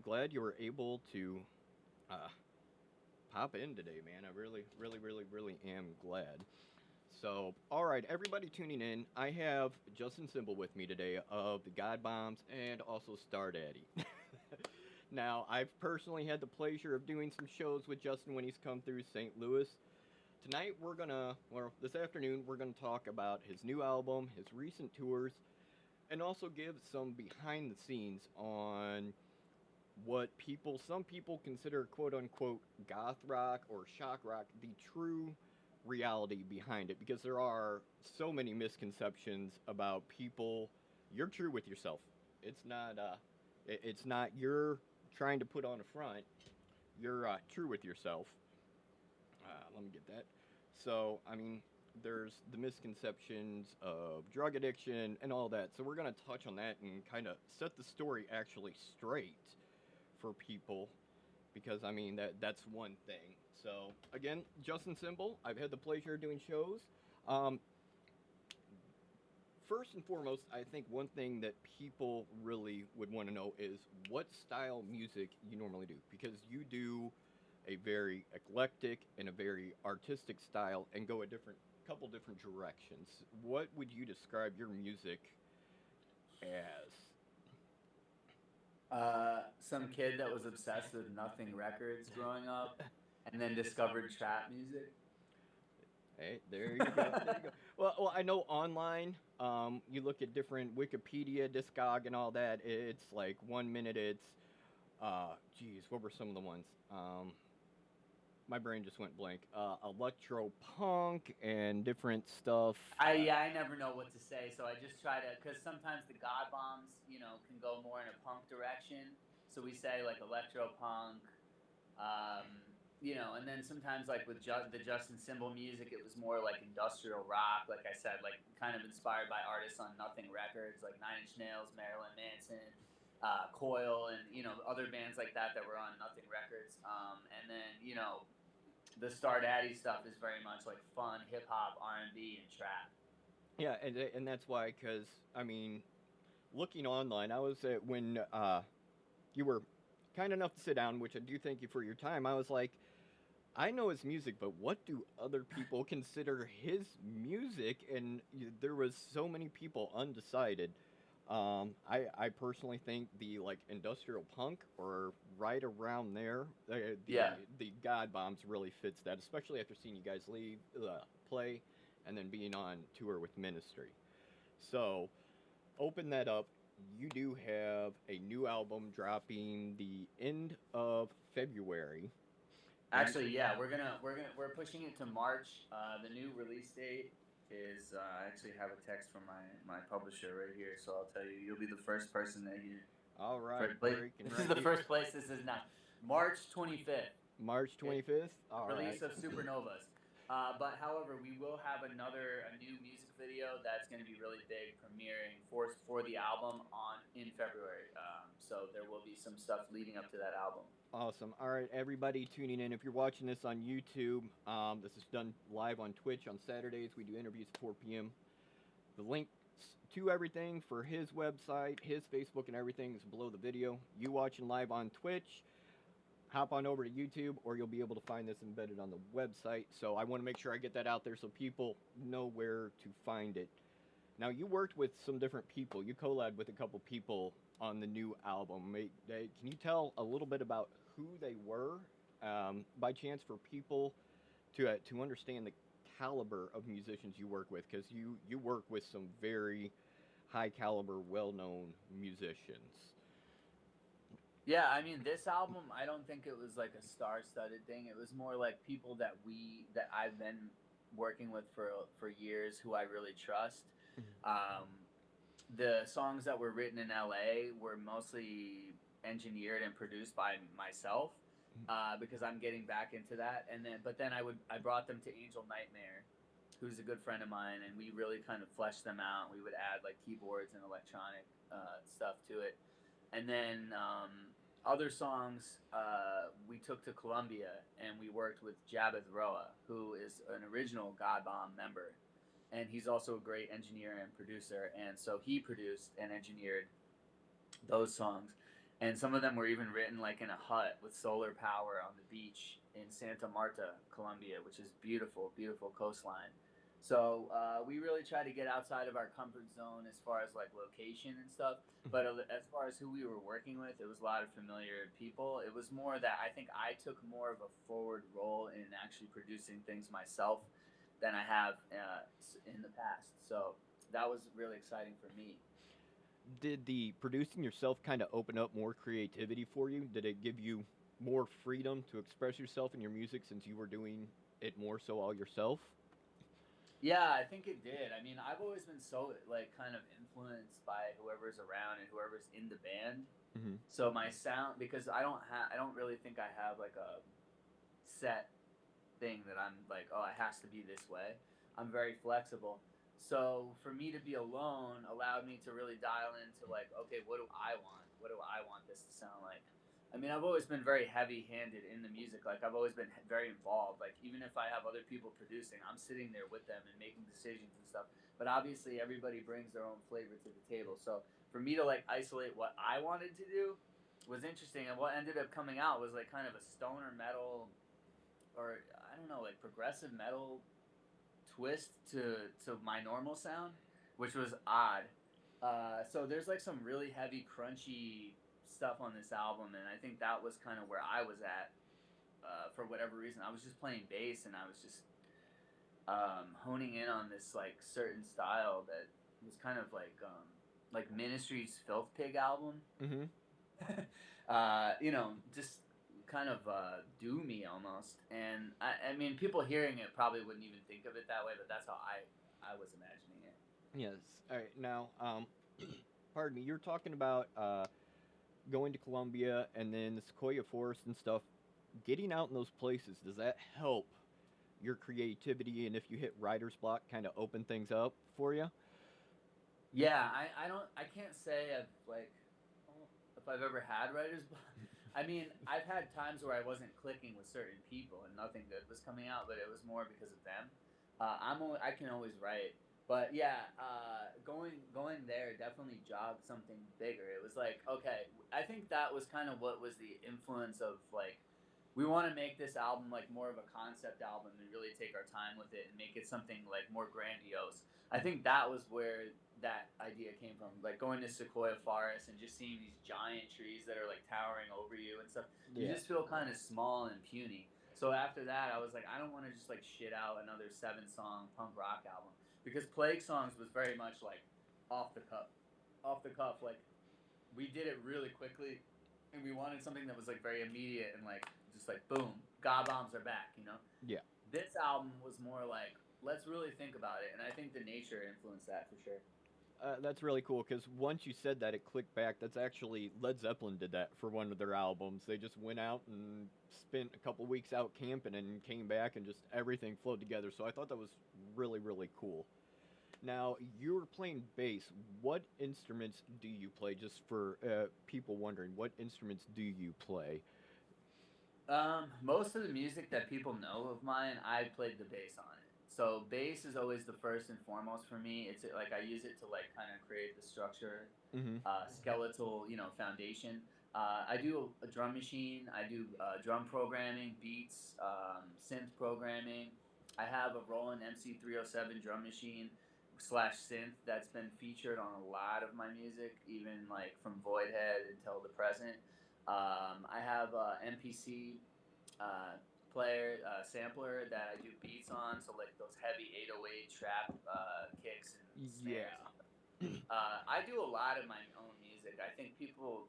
glad you were able to uh, pop in today, man. I really, really, really, really am glad. So, all right, everybody tuning in, I have Justin Symbol with me today of the God Bombs and also Star Daddy. Now, I've personally had the pleasure of doing some shows with Justin when he's come through St. Louis. Tonight, this afternoon, we're gonna talk about his new album, his recent tours, and also give some behind the scenes on what some people consider quote unquote goth rock or shock rock, the true reality behind it, because there are so many misconceptions about people. You're true with yourself. It's not it's not you're trying to put on a front. You're true with yourself. Let me get that. So, I mean, there's the misconceptions of drug addiction and all that. So, we're going to touch on that and kind of set the story actually straight for people, because I mean that's one thing. So again, Justin Symbol, I've had the pleasure of doing shows. Um, First and foremost, I think one thing that people really would want to know is what style music you normally do, because you do a very eclectic and a very artistic style and go a couple different directions. What would you describe your music as? Some kid that was obsessed with Nothing Records growing up, and then discovered trap music. Hey, there you go. There you go. Well, I know online, you look at different Wikipedia, Discog, and all that. It's like 1 minute it's, geez, what were some of the ones? My brain just went blank. Electro punk and different stuff. I never know what to say, so I just try to, because sometimes the God Bombs, can go more in a punk direction. So we say like electro punk, um, and then sometimes like with the Justin Symbol music, it was more like industrial rock. Like I said, like kind of inspired by artists on Nothing Records, like Nine Inch Nails, Marilyn Manson, Coil, and other bands like that were on Nothing Records. And then the Star Daddy stuff is very much like fun hip hop, R&B, and trap. Yeah, and that's why, because, I mean, looking online, I was when you were kind enough to sit down, which I do thank you for your time. I was like, I know his music, but what do other people consider his music? And there was so many people undecided. I personally think the like industrial punk or right around there, Yeah. the God Bombs really fits that, especially after seeing you guys play, and then being on tour with Ministry. So open that up. You do have a new album dropping the end of February. Actually, yeah, we're pushing it to March. The new release date is I actually have a text from my publisher right here, so I'll tell you. You'll be the first person that hear. All right, breaking This is right the here. first place this is not. March 25th. March 25th. All Release right. of Supernovas. But however, we will have a new music video that's going to be really big, premiering for the album in February. So there will be some stuff leading up to that album. Awesome. All right, everybody tuning in. If you're watching this on YouTube, this is done live on Twitch on Saturdays. We do interviews at 4 p.m. The links to everything for his website, his Facebook, and everything is below the video. You watching live on Twitch, hop on over to YouTube, or you'll be able to find this embedded on the website. So I want to make sure I get that out there so people know where to find it. Now, you worked with some different people. You collabed with a couple people on the new album. Can you tell a little bit about who they were, by chance, for people to understand the caliber of musicians you work with? Because you work with some very high caliber, well known musicians. Yeah, I mean, this album, I don't think it was like a star-studded thing. It was more like people that I've been working with for years, who I really trust. Um, the songs that were written in LA were mostly engineered and produced by myself, because I'm getting back into that. But then I brought them to Angel Nightmare, who's a good friend of mine, and we really kind of fleshed them out. We would add like keyboards and electronic stuff to it. And then other songs we took to Colombia, and we worked with Jabez Roa, who is an original God Bomb member. And he's also a great engineer and producer. And so he produced and engineered those songs. and some of them were even written like in a hut with solar power on the beach in Santa Marta, Colombia, which is beautiful, beautiful coastline. So we really try to get outside of our comfort zone as far as like location and stuff. But as far as who we were working with, it was a lot of familiar people. It was more that I think I took more of a forward role in actually producing things myself than I have in the past. So that was really exciting for me. Did the producing yourself kind of open up more creativity for you? Did it give you more freedom to express yourself in your music since you were doing it more so all yourself? Yeah, I think it did. I mean, I've always been so like kind of influenced by whoever's around and whoever's in the band. Mm-hmm. So my sound, because I don't really think I have like a set thing that I'm like, oh, it has to be this way. I'm very flexible. So for me to be alone allowed me to really dial into like, okay, what do I want? What do I want this to sound like? I mean, I've always been very heavy-handed in the music. Like I've always been very involved. Like even if I have other people producing, I'm sitting there with them and making decisions and stuff. But obviously, everybody brings their own flavor to the table. So for me to like isolate what I wanted to do was interesting. And what ended up coming out was like kind of a stoner metal, or I don't know, like progressive metal twist to my normal sound, which was odd. So there's like some really heavy, crunchy stuff on this album, and I think that was kind of where I was at. For whatever reason, I was just playing bass, and I was just honing in on this like certain style that was kind of like Ministry's Filth Pig album. Mm-hmm. You know, just kind of doomy almost. And I mean, people hearing it probably wouldn't even think of it that way, but that's how I was imagining it. Yes. All right. Now, pardon me. You're talking about going to Colombia and then the Sequoia Forest and stuff. Getting out in those places, does that help your creativity? And if you hit writer's block, kind of open things up for you? Yeah, I can't say I've like if I've ever had writer's block. I mean, I've had times where I wasn't clicking with certain people and nothing good was coming out, but it was more because of them. I can always write, but yeah, going there definitely jogged something bigger. It was like, okay, I think that was kind of what was the influence of like we want to make this album like more of a concept album and really take our time with it and make it something like more grandiose. I think that was where that idea came from, like going to Sequoia Forest and just seeing these giant trees that are like towering over you and stuff. You Yeah. just feel kind of small and puny. So after that, I was like, I don't want to just like shit out another 7-song punk rock album, because Plague Songs was very much like off the cuff, like we did it really quickly, and we wanted something that was like very immediate and like just like boom, God bombs are back, you know. Yeah. This album was more like let's really think about it, and I think the nature influenced that for sure. That's really cool because once you said that, it clicked back. That's actually Led Zeppelin did that for one of their albums. They just went out and spent a couple weeks out camping and came back and just everything flowed together. So I thought that was really, really cool. Now, you were playing bass. What instruments do you play? Just for people wondering, what instruments do you play? Most of the music that people know of mine, I played the bass on it. So bass is always the first and foremost for me. It's like I use it to like kind of create the structure, Mm-hmm. skeletal, you know, foundation. I do a drum machine. I do drum programming, beats, synth programming. I have a Roland MC307 drum machine slash synth that's been featured on a lot of my music, even like from Voidhead until the present. I have a MPC player sampler that I do beats on, so like those heavy 808 trap kicks and snares. Yeah. I do a lot of my own music. I think people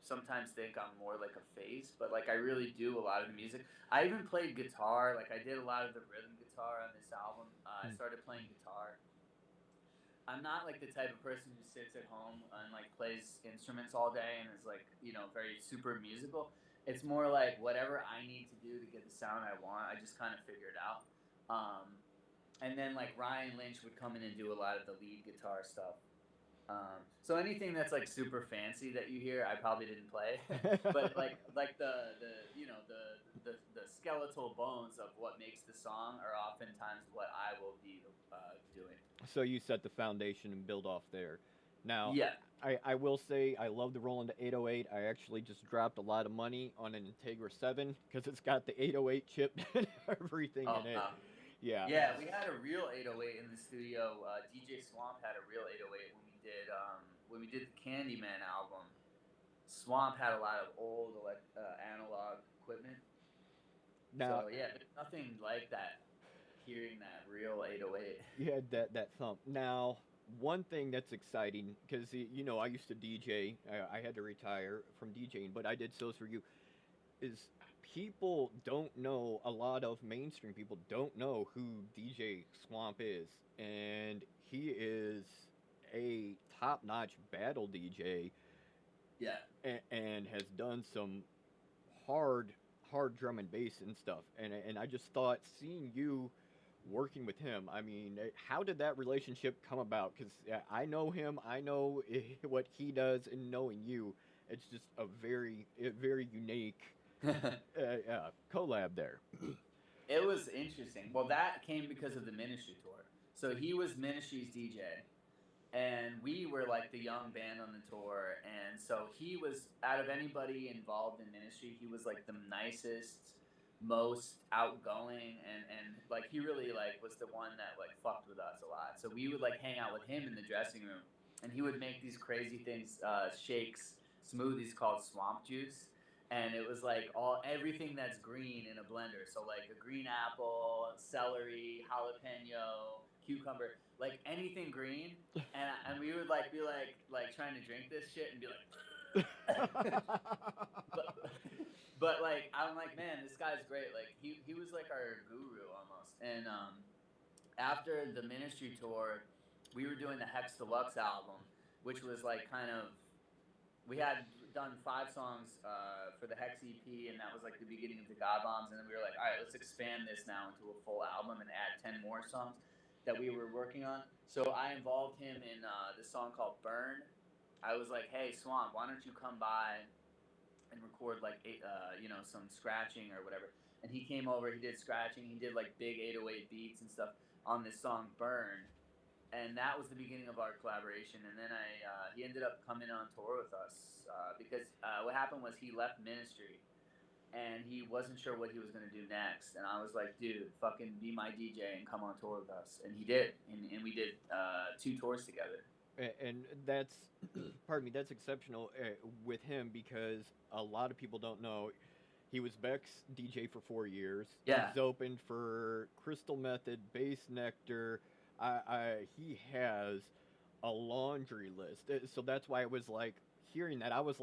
sometimes think I'm more like a face, but like I really do a lot of the music. I even played guitar. Like I did a lot of the rhythm guitar on this album. I started playing guitar. I'm not like the type of person who sits at home and like plays instruments all day and is like, you know, very super musical. It's more like whatever I need to do to get the sound I want, I just kind of figure it out. Um, and then like Ryan Lynch would come in and do a lot of the lead guitar stuff. So anything that's like super fancy that you hear, I probably didn't play, but like the you know the skeletal bones of what makes the song are oftentimes what I will be doing. So you set the foundation and build off there. Now, Yeah. I will say I love the Roland 808. I actually just dropped a lot of money on an Integra 7 because it's got the 808 chip and everything Oh, in it. Yeah. yeah, we had a real 808 in the studio. DJ Swamp had a real 808 when we did the Candyman album. Swamp had a lot of old analog equipment. Now, So yeah, there's nothing like that. Hearing that real 808. you had that thump. Now, one thing that's exciting because you know I used to DJ. I had to retire from DJing, but I did shows for you. Is people don't know, a lot of mainstream people don't know who DJ Swamp is, and he is a top-notch battle DJ, Yeah. and has done some hard drum and bass and stuff. And I just thought, seeing you working with him, I mean, how did that relationship come about? Because I know him, I know what he does, and knowing you, it's just a very unique collab there. It was interesting. Well, that came because of the Ministry tour. So he was Ministry's DJ, and we were like the young band on the tour. And so he was, out of anybody involved in Ministry, he was like the nicest, most outgoing, and like he really like was the one that like fucked with us a lot. So we would like hang out with him in the dressing room, and he would make these crazy things, shakes, smoothies called swamp juice. And it was like everything that's green in a blender. So like a green apple, celery, jalapeno, cucumber, like anything green. And we would like be like trying to drink this shit and be like, but, but like I'm like, man, this guy's great. Like he was like our guru almost. And after the Ministry tour, we were doing the Hex Deluxe album, which was like kind of, we had done 5 songs for the Hex EP, and that was like the beginning of the God Bombs. And then we were like, all right, let's expand this now into a full album and add 10 more songs that we were working on. So I involved him in this song called Burn. I was like, hey, Swamp, why don't you come by and record like some scratching or whatever. And he came over, he did scratching, he did like big 808 beats and stuff on this song Burn. And that was the beginning of our collaboration. And then he ended up coming on tour with us because what happened was he left Ministry and he wasn't sure what he was going to do next. And I was like, dude, fucking be my DJ and come on tour with us. And he did. And we did 2 tours together. And that's, pardon me, that's exceptional with him, because a lot of people don't know. He was Beck's DJ for 4 years. Yeah. He's opened for Crystal Method, Bass Nectar. He has a laundry list. So that's why I was like, hearing that, I was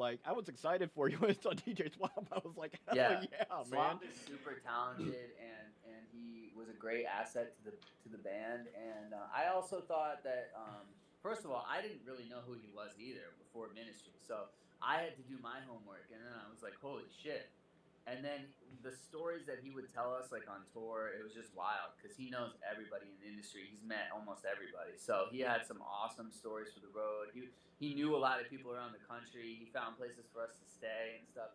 excited for you when I saw DJ Swamp. I was like, hell yeah, man. Swamp is super talented, and he was a great asset to the band. And I also thought that, first of all, I didn't really know who he was either before Ministry. So I had to do my homework, and then I was like, holy shit. And then the stories that he would tell us, like on tour, it was just wild because he knows everybody in the industry. He's met almost everybody. So he had some awesome stories for the road. He knew a lot of people around the country. He found places for us to stay and stuff.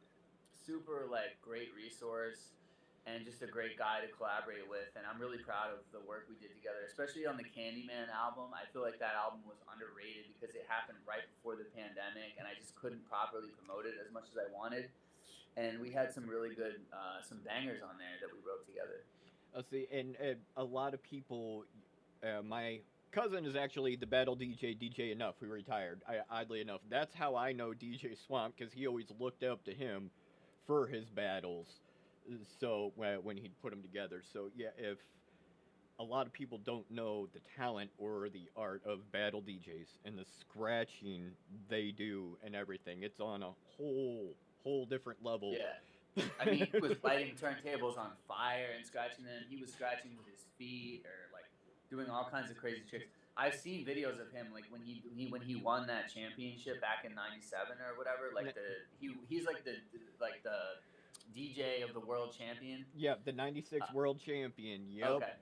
Super, like, great resource and just a great guy to collaborate with. And I'm really proud of the work we did together, especially on the Candyman album. I feel like that album was underrated because it happened right before the pandemic, and I just couldn't properly promote it as much as I wanted. And we had some really good, some bangers on there that we wrote together. Let's see, and a lot of people, my cousin is actually the battle DJ Enough, who retired. Oddly enough, that's how I know DJ Swamp, because he always looked up to him for his battles. So when he'd put them together, so yeah, if a lot of people don't know the talent or the art of battle DJs and the scratching they do and everything, it's on a whole different level. Yeah. I mean, he was lighting turntables on fire and scratching them. He was scratching with his feet or like doing all kinds of crazy tricks. I've seen videos of him like when he won that championship back in '97 or whatever. Like he's like the DJ of the world champion. Yeah, the '96 world champion. Yep. Okay.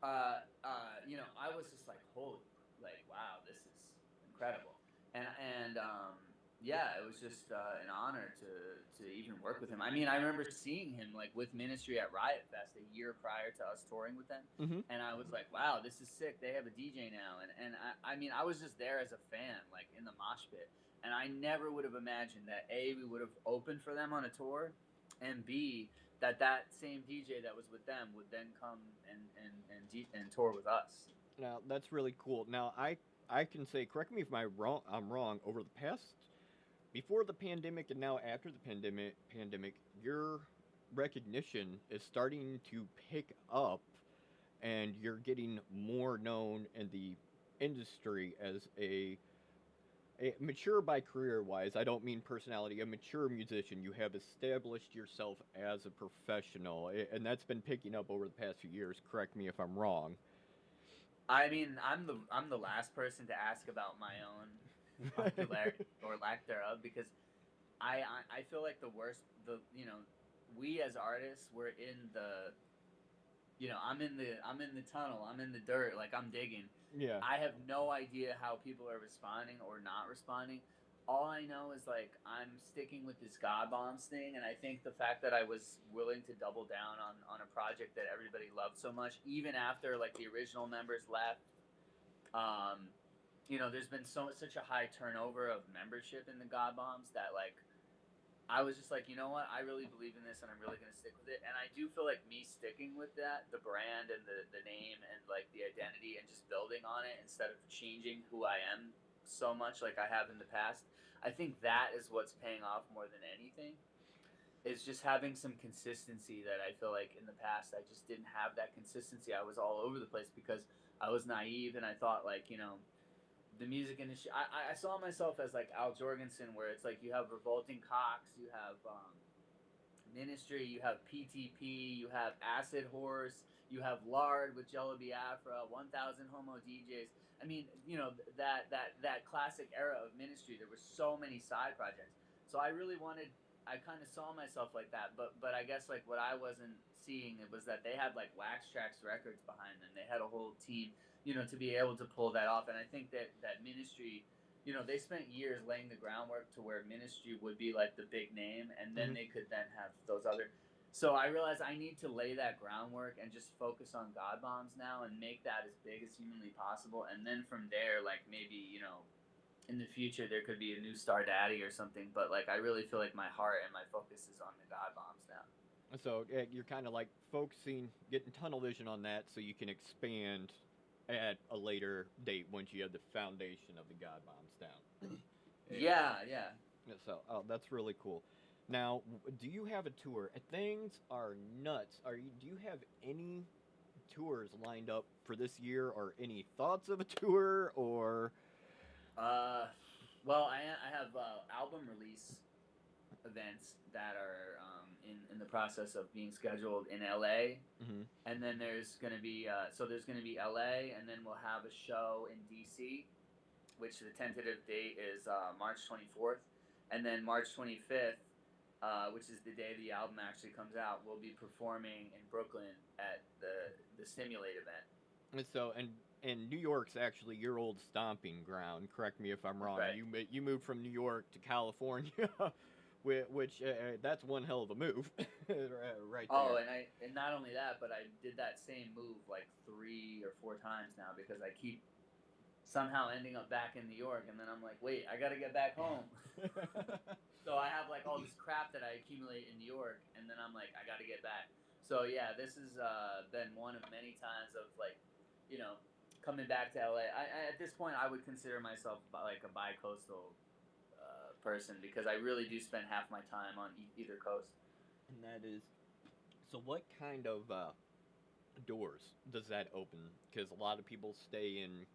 I was just like, holy, like, wow, this is incredible. And yeah, it was just an honor to even even work with him. I mean, I remember seeing him like with Ministry at Riot Fest a year prior to us touring with them, and I was like, wow, this is sick. They have a DJ now, and I mean, I was just there as a fan, like in the mosh pit, and I never would have imagined that A, we would have opened for them on a tour, and B, that same DJ that was with them would then come and tour with us. Now that's really cool. Now I can say, correct me if I'm wrong. Over the past, before the pandemic and now after the pandemic, your recognition is starting to pick up, and you're getting more known in the industry as a mature by career wise. I don't mean personality. A mature musician. You have established yourself as a professional, and that's been picking up over the past few years. Correct me if I'm wrong. I mean, I'm the last person to ask about my own popularity or lack thereof, because I feel like we as artists, we're in the, I'm in the tunnel, I'm in the dirt, like I'm digging. Yeah. I have no idea how people are responding or not responding. All I know is like I'm sticking with this God Bombs thing, and I think the fact that I was willing to double down on a project that everybody loved so much, even after like the original members left, there's been such a high turnover of membership in the God Bombs that like I was just like, you know what, I really believe in this, and I'm really gonna stick with it. And I do feel like me sticking with that, the brand and the name and like the identity, and just building on it instead of changing who I am so much like I have in the past. I think that is what's paying off more than anything, is just having some consistency that I feel like in the past I just didn't have that consistency. I was all over the place because I was naive, and I thought like, the music industry, I saw myself as like Al Jorgensen, where it's like you have Revolting Cocks, you have Ministry, you have PTP, you have Acid Horse, you have Lard with Jello Biafra, 1000 Homo DJs. I mean, that classic era of Ministry, there were so many side projects. So I kind of saw myself like that, but I guess like what I wasn't seeing, it was that they had like Wax Trax Records behind them. They had a whole team, to be able to pull that off. And I think that Ministry, they spent years laying the groundwork to where Ministry would be like the big name, and then they could then have those other. So I realized I need to lay that groundwork and just focus on God Bombs now and make that as big as humanly possible. And then from there, like maybe, in the future there could be a new Star Daddy or something. But like I really feel like my heart and my focus is on the God Bombs now. So you're kind of like focusing, getting tunnel vision on that, so you can expand at a later date once you have the foundation of the God Bombs down. Yeah. So that's really cool. Now, do you have a tour? Things are nuts. Do you have any tours lined up for this year, or any thoughts of a tour, or? Well, I have album release events that are in the process of being scheduled in LA, and then there's gonna be LA, and then we'll have a show in DC, which the tentative date is March 24th, and then March 25th, which is the day the album actually comes out, we'll be performing in Brooklyn at the Stimulate event. And so, and New York's actually your old stomping ground. Correct me if I'm wrong. Right. You moved from New York to California, which that's one hell of a move, right there. Oh, and not only that, but I did that same move like 3 or 4 times now, because I keep somehow ending up back in New York, and then I'm like, wait, I gotta get back home. So I have like all this crap that I accumulate in New York, and then I'm like, I gotta get back. So yeah, this has been one of many times of like, coming back to LA. At this point, I would consider myself like a bi-coastal person, because I really do spend half my time on either coast. And that is, so what kind of doors does that open? Because a lot of people stay in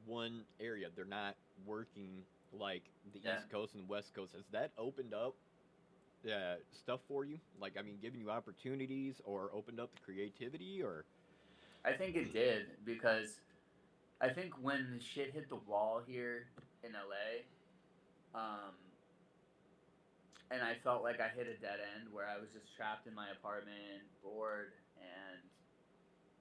one area. They're not working like the East Coast and West Coast. Has that opened up stuff for you? Like, I mean, giving you opportunities, or opened up the creativity, or? I think it did, because I think when the shit hit the wall here in LA, and I felt like I hit a dead end where I was just trapped in my apartment, bored, and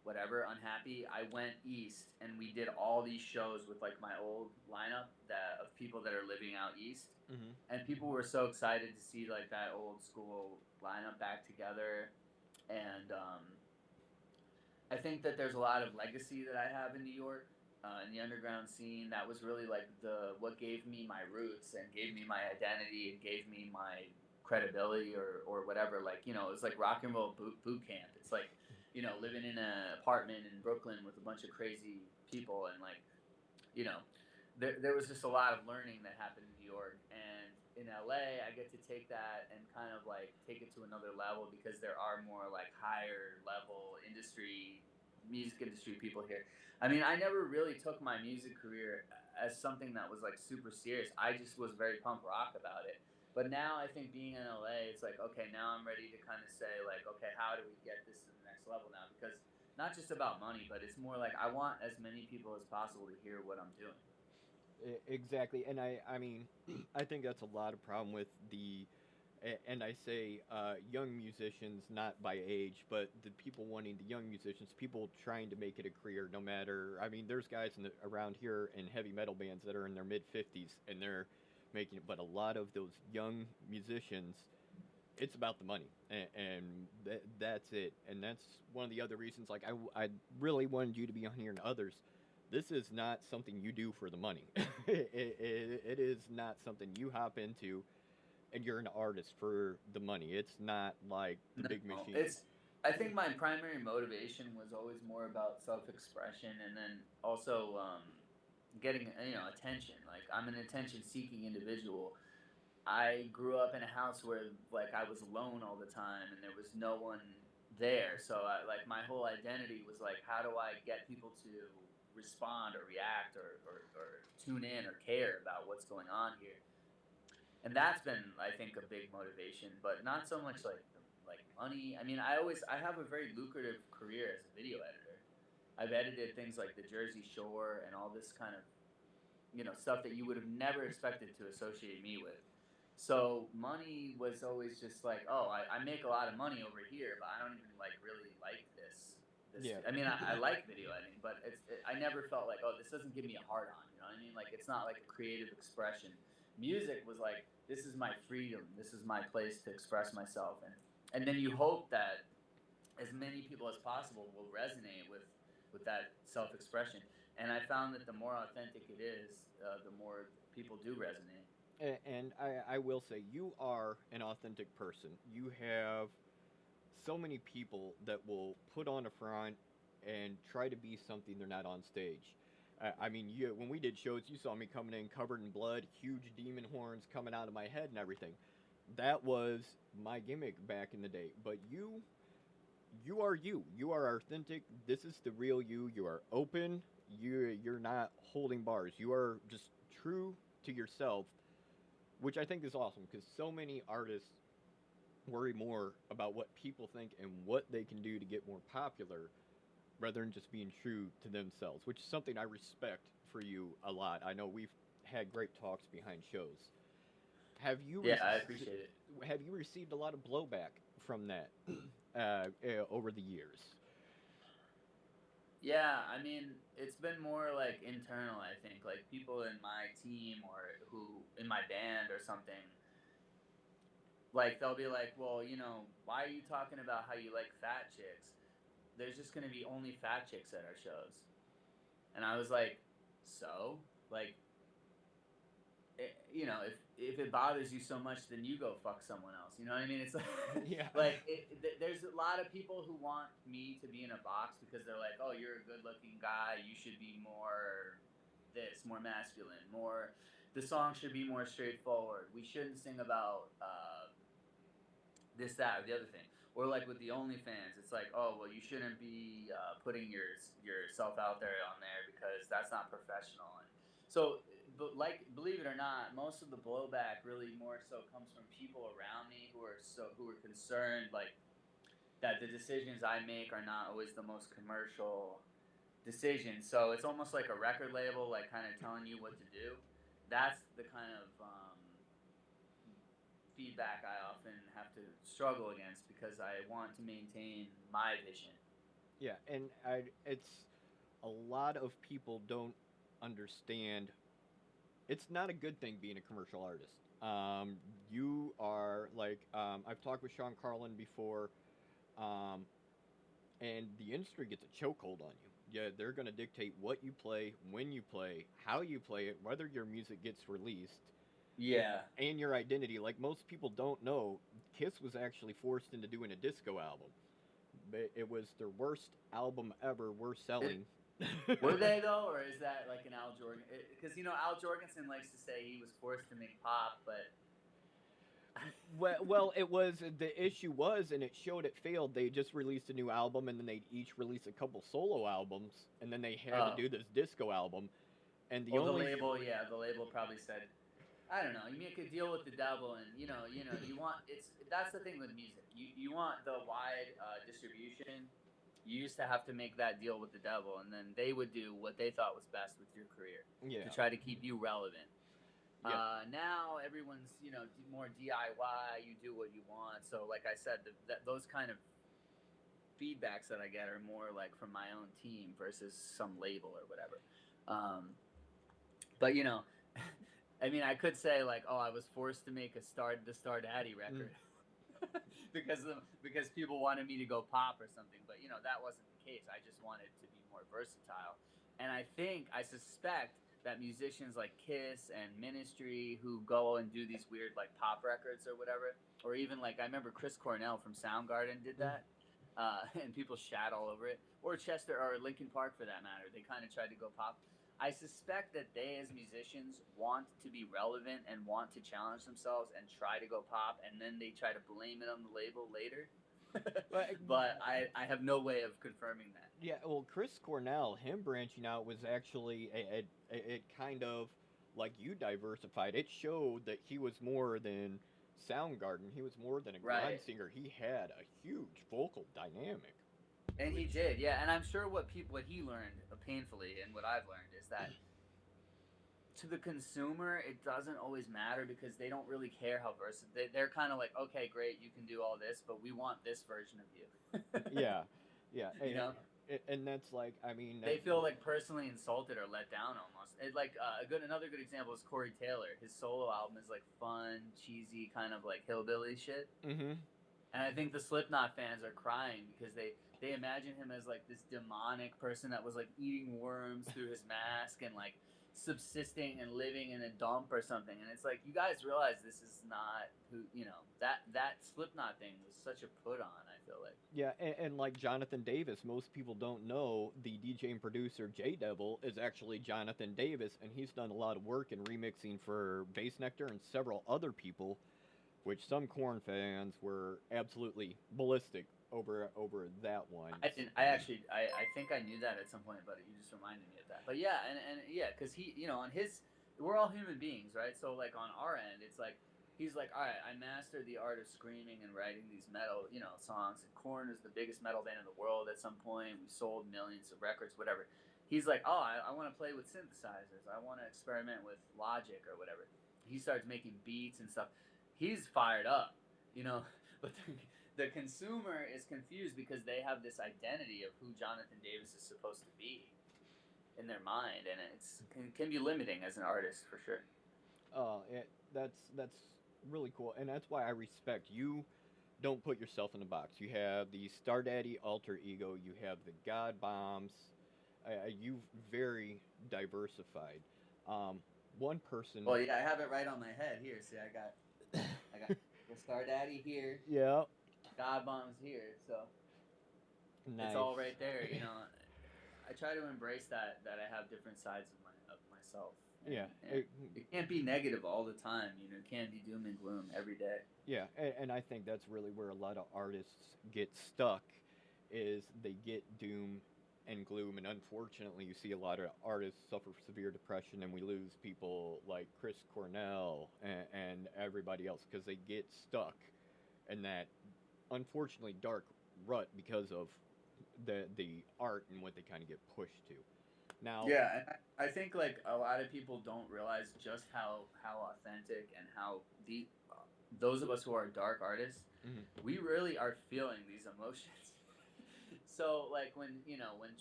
whatever, unhappy, I went east and we did all these shows with like my old lineup that of people that are living out east. Mm-hmm. And people were so excited to see like that old school lineup back together. And I think that there's a lot of legacy that I have in New York, in the underground scene. That was really like the what gave me my roots and gave me my identity and gave me my credibility or whatever. Like, you know, it's like rock and roll boot camp. It's like, you know, living in an apartment in Brooklyn with a bunch of crazy people and like, you know, there was just a lot of learning that happened in New York. And in LA, I get to take that and kind of like take it to another level because there are more like higher level music industry people here. I mean, I never really took my music career as something that was like super serious. I just was very punk rock about it. But now I think being in LA, it's like, okay, now I'm ready to kind of say, like, okay, how do we get this to the next level now? Because not just about money, but it's more like I want as many people as possible to hear what I'm doing. Exactly, and I mean, I think that's a lot of problem with and I say young musicians, not by age, but the people wanting the young musicians, people trying to make it a career. No matter, I mean, there's guys around here in heavy metal bands that are in their mid 50s and they're making it, but a lot of those young musicians, it's about the money, and that's it. And that's one of the other reasons. Like I really wanted you to be on here and others. This is not something you do for the money. It is not something you hop into and you're an artist for the money. It's not like the No, big machine. it's. I think my primary motivation was always more about self-expression, and then also getting attention. Like I'm an attention-seeking individual. I grew up in a house where like I was alone all the time, and there was no one there. So like my whole identity was like, how do I get people to respond or react or tune in or care about what's going on here? And that's been I think a big motivation, but not so much like money. I mean, I have a very lucrative career as a video editor. I've edited things like the Jersey Shore and all this kind of stuff that you would have never expected to associate me with. So money was always just like, oh, I make a lot of money over here, but I don't even like really like this. Yeah. I mean, I like video editing, but I never felt like, oh, this doesn't give me a hard on. You know what I mean? Like it's not like a creative expression. Music was like, this is my freedom. This is my place to express myself, and then you hope that as many people as possible will resonate with that self expression. And I found that the more authentic it is, the more people do resonate. And I will say, you are an authentic person. You have so many people that will put on a front and try to be something they're not on stage. I mean, when we did shows, you saw me coming in covered in blood, huge demon horns coming out of my head and everything. That was my gimmick back in the day. But you are you. You are authentic. This is the real you. You are open. You're not holding bars. You are just true to yourself, which I think is awesome because so many artists worry more about what people think and what they can do to get more popular rather than just being true to themselves, which is something I respect for you a lot. I know we've had great talks behind shows. Have you Yeah, I appreciate it. have you received a lot of blowback from that over the years? Yeah, I mean, it's been more like internal, I think. Like people in my team or who in my band or something, like they'll be like, "Well, why are you talking about how you like fat chicks? There's just going to be only fat chicks at our shows." And I was like, "So? Like if it bothers you so much, then you go fuck someone else. You know what I mean? It's like, Yeah. there's a lot of people who want me to be in a box because they're like, oh, you're a good-looking guy. You should be more more masculine, more. The song should be more straightforward. We shouldn't sing about this, that, or the other thing. Or like with the OnlyFans, it's like, oh, well, you shouldn't be putting yourself out there on there because that's not professional. And so, but like, believe it or not, most of the blowback really more so comes from people around me who are concerned, like that the decisions I make are not always the most commercial decisions. So it's almost like a record label, like kind of telling you what to do. That's the kind of feedback I often have to struggle against because I want to maintain my vision. Yeah, and it's a lot of people don't understand. It's not a good thing being a commercial artist. You are like, I've talked with Sean Carlin before, um, and the industry gets a chokehold on you. Yeah, they're going to dictate what you play, when you play, how you play it, whether your music gets released, Yeah. and your identity. Like most people don't know, Kiss was actually forced into doing a disco album. It was their worst album ever, worst It, selling. were they though, or is that like an Al Jordan? Because Al Jorgensen likes to say he was forced to make pop, but Well, it was the issue was, and it showed it failed. They just released a new album, and then they each released a couple solo albums, and then they had to oh, do this disco album. And the oh, the only label, yeah, the label probably said, I don't know, you make a deal with the devil, and you want that's the thing with music. You want the wide distribution. You used to have to make that deal with the devil, and then they would do what they thought was best with your career yeah to try to keep you relevant. yeah Now everyone's more DIY. You do what you want. So like I said, those kind of feedbacks that I get are more like from my own team versus some label or whatever. Um, but I mean, I could say like, oh, I was forced to make the Star Daddy record because people wanted me to go pop or something. But that wasn't the case. I just wanted to be more versatile, and I suspect that musicians like Kiss and Ministry who go and do these weird like pop records or whatever, or even like I remember Chris Cornell from Soundgarden did that. And people shat all over it, or Chester or Linkin Park for that matter. They kind of tried to go pop. I suspect that they, as musicians, want to be relevant and want to challenge themselves and try to go pop, and then they try to blame it on the label later. but But I have no way of confirming that. yeah. Well, Chris Cornell, him branching out was actually it kind of like you diversified. It showed that he was more than Soundgarden. He was more than a grind Right. singer. He had a huge vocal dynamic. And he did, yeah. And I'm sure what he learned painfully, and what I've learned is that to the consumer, it doesn't always matter because they don't really care how versatile. They're kind of like, okay, great, you can do all this, but we want this version of you. Yeah, yeah, you know, and that's like, I mean, they feel like personally insulted or let down almost. Like another good example is Corey Taylor. His solo album is like fun, cheesy, kind of like hillbilly shit. mm-hmm. And I think the Slipknot fans are crying because they imagine him as like this demonic person that was like eating worms through his mask and like subsisting and living in a dump or something. And it's like, you guys realize this is not who that Slipknot thing was such a put on. I feel like. Yeah, and like Jonathan Davis, most people don't know the DJ and producer J Devil is actually Jonathan Davis, and he's done a lot of work in remixing for Bass Nectar and several other people, which some Korn fans were absolutely ballistic over that one. I didn't. I think I knew that at some point, but you just reminded me of that. But yeah, and yeah, because he, on his, we're all human beings, right? So like on our end, it's like he's like, all right, I mastered the art of screaming and writing these metal, songs. And Korn is the biggest metal band in the world at some point. We sold millions of records, whatever. He's like, oh, I want to play with synthesizers. I want to experiment with Logic or whatever. He starts making beats and stuff. He's fired up, but the consumer is confused because they have this identity of who Jonathan Davis is supposed to be in their mind, and can be limiting as an artist for sure. That's really cool, and that's why I respect you. Don't put yourself in a box. You have the Star Daddy alter ego. You have the God Bombs. You very diversified. One person. Well, yeah, I have it right on my head here. See, I got the Star Daddy here, Yeah. God Bombs here, so Nice. it's all right there. I try to embrace that I have different sides of myself. Yeah. It can't be negative all the time. It can't be doom and gloom every day. Yeah, and I think that's really where a lot of artists get stuck, is they get doom and gloom, and unfortunately, you see a lot of artists suffer severe depression, and we lose people like Chris Cornell and everybody else because they get stuck in that unfortunately dark rut because of the art and what they kind of get pushed to. Now, Yeah, and I think like a lot of people don't realize just how authentic and how deep those of us who are dark artists, mhm. we really are feeling these emotions. So like when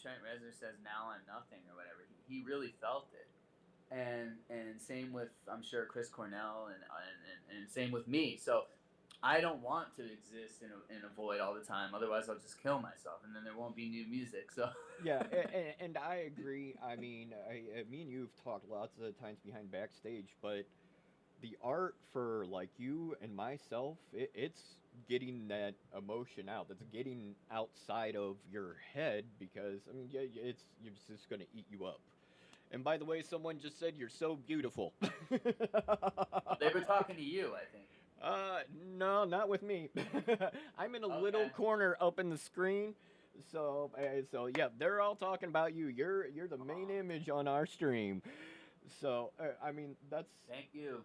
Trent Reznor says "Now I'm Nothing" or whatever, he really felt it. And same with, I'm sure, Chris Cornell, and same with me. So I don't want to exist in a void all the time. Otherwise, I'll just kill myself, and then there won't be new music. So Yeah, and I agree. I mean, me and you've talked lots of times behind backstage, but the art for like you and myself, it's getting that emotion out. That's getting outside of your head because I mean, yeah, it's just gonna eat you up. And by the way, someone just said you're so beautiful. they were talking to you, I think. Uh, no, not with me. I'm in a little Okay. corner up in the screen. So yeah, they're all talking about you. You're the main image on our stream. So I mean that's. Thank you.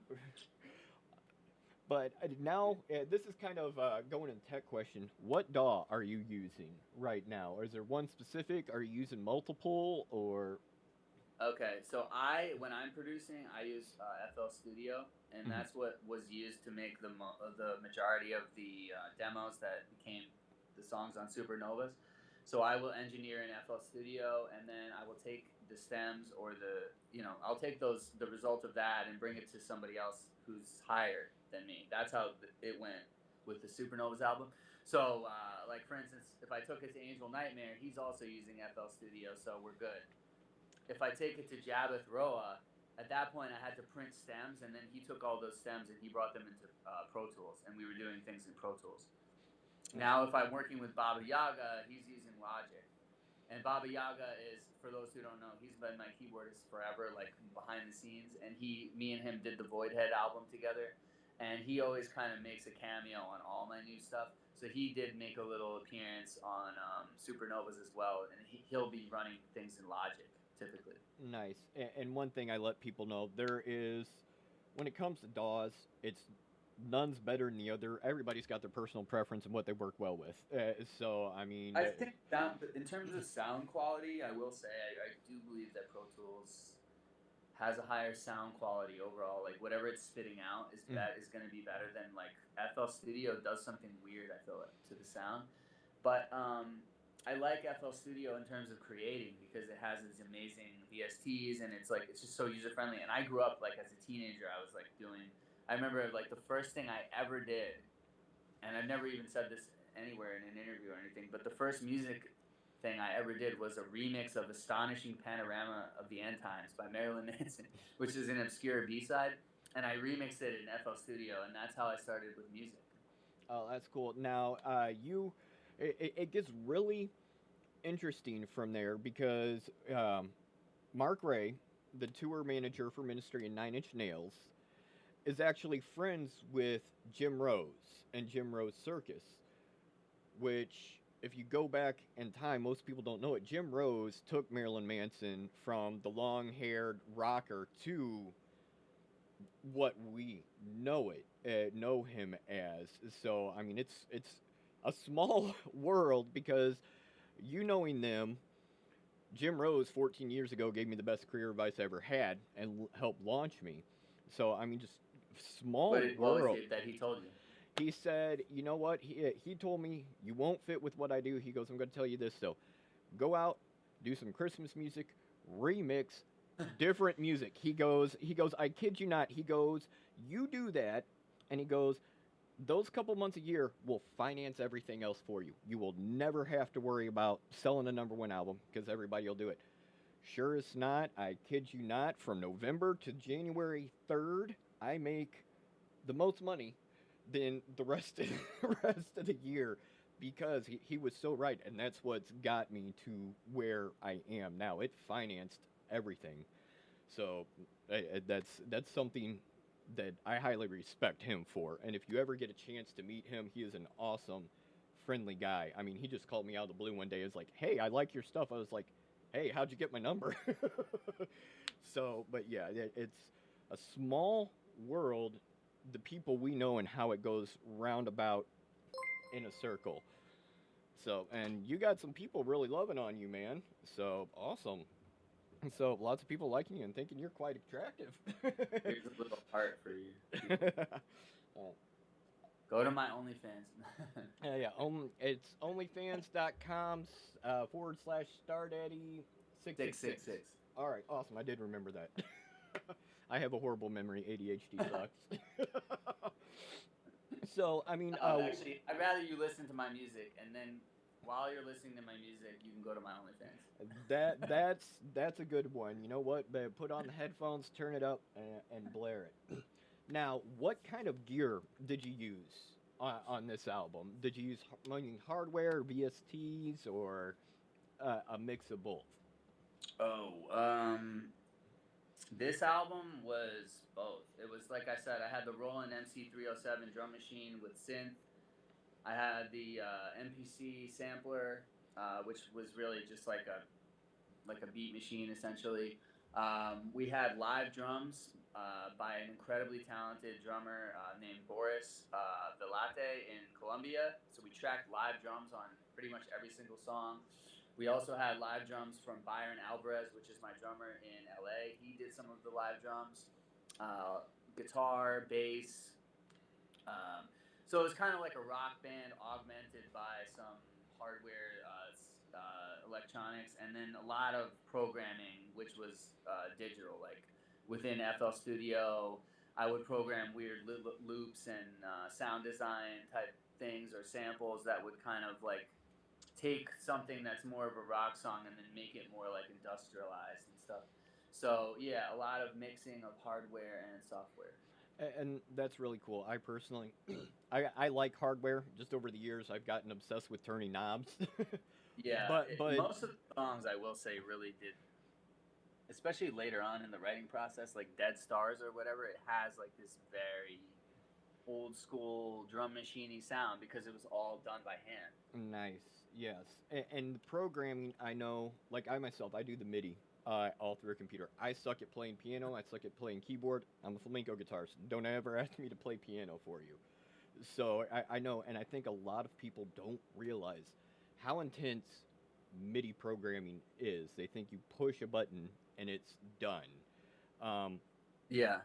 But now this is kind of going in tech question. What DAW are you using right now? Or is there one specific? Are you using multiple or? Okay, so when I'm producing, I use FL Studio, and that's what was used to make the majority of the demos that became the songs on Supernovas. So I will engineer in FL Studio, and then I will take the stems or I'll take the result of that and bring it to somebody else who's higher than me. That's how it went with the Supernovas album. So, like for instance, if I took it to Angel Nightmare, he's also using FL Studio, so we're good. If I take it to Jabeth Roa, at that point I had to print stems, and then he took all those stems and he brought them into Pro Tools, and we were doing things in Pro Tools. Now, if I'm working with Baba Yaga, he's using Logic. And Baba Yaga is, for those who don't know, he's been my keyboardist forever, like behind the scenes. And me and him did the Voidhead album together. And he always kind of makes a cameo on all my new stuff. So he did make a little appearance on Supernovas as well. And he'll be running things in Logic, typically. Nice. And one thing I let people know, there is, when it comes to DAWs, it's none's better than the other. Everybody's got their personal preference and what they work well with. So, I mean... I think in terms of sound quality, I will say I do believe that Pro Tools has a higher sound quality overall. Like, whatever it's spitting out is going to be better than, like, FL Studio does something weird, I feel like, to the sound. But I like FL Studio in terms of creating because it has these amazing VSTs, and it's just so user friendly. And I grew up, like, as a teenager, I was like I remember like the first thing I ever did, and I've never even said this anywhere in an interview or anything, but the first music thing I ever did was a remix of Astonishing Panorama of the End Times by Marilyn Manson, which is an obscure B-side, and I remixed it in FL Studio, and that's how I started with music. Oh, that's cool. Now, it gets really interesting from there because Mark Ray, the tour manager for Ministry and Nine Inch Nails, is actually friends with Jim Rose and Jim Rose Circus, which, if you go back in time, most people don't know it. Jim Rose took Marilyn Manson from the long-haired rocker to what we know him as. So, I mean, it's a small world because you knowing them, Jim Rose 14 years ago gave me the best career advice I ever had and helped launch me. So, I mean, just small world. What was it that he told you? He said, you know what? He told me, you won't fit with what I do. He goes, I'm going to tell you this, though. Go out, do some Christmas music, remix different music. He goes, I kid you not. He goes, you do that. And he goes, those couple months a year will finance everything else for you. You will never have to worry about selling a #1 album because everybody will do it. Sure as not, I kid you not, from November to January 3rd, I make the most money than the rest of the year because he was so right, and that's what's got me to where I am now. It financed everything. So that's something that I highly respect him for. And if you ever get a chance to meet him, he is an awesome, friendly guy. I mean, he just called me out of the blue one day. It's like, hey, I like your stuff. I was like, hey, how'd you get my number? So, but yeah, it's a small world, the people we know and how it goes roundabout in a circle. So, and you got some people really loving on you, man. So, awesome. So, lots of people liking you and thinking you're quite attractive. Here's a little heart for you. Go to my OnlyFans. Yeah. It's onlyfans.com /stardaddy 666. 666. All right, awesome. I did remember that. I have a horrible memory. ADHD sucks. So, I mean, Actually, I'd rather you listen to my music, and then while you're listening to my music, you can go to my OnlyFans. that's a good one. You know what? Put on the headphones, turn it up, and blare it. Now, what kind of gear did you use on this album? Did you use hardware, VSTs, or a mix of both? Oh, this album was both. It was like I said, I had the Roland MC307 drum machine with synth. I had the MPC sampler, which was really just like a beat machine essentially. We had live drums by an incredibly talented drummer named Boris Velate in Colombia. So we tracked live drums on pretty much every single song. We also had live drums from Byron Alvarez, which is my drummer in LA. He did some of the live drums, guitar, bass. So it was kind of like a rock band augmented by some hardware, electronics, and then a lot of programming, which was digital. Like within FL Studio, I would program weird loops and sound design type things or samples that would kind of like take something that's more of a rock song and then make it more like industrialized and stuff. So yeah, a lot of mixing of hardware and software. And that's really cool. I personally, I like hardware. Just over the years, I've gotten obsessed with turning knobs. Yeah, but most of the songs I will say really did, especially later on in the writing process, like Dead Stars or whatever. It has like this very old school drum machiney sound because it was all done by hand. nice, yes. And the programming, I know, like I myself, I do the MIDI all through a computer. I suck at playing piano. I suck at playing keyboard. I'm a flamenco guitarist. Don't ever ask me to play piano for you. So I know, and I think a lot of people don't realize how intense MIDI programming is. They think you push a button and it's done. Um, Yeah.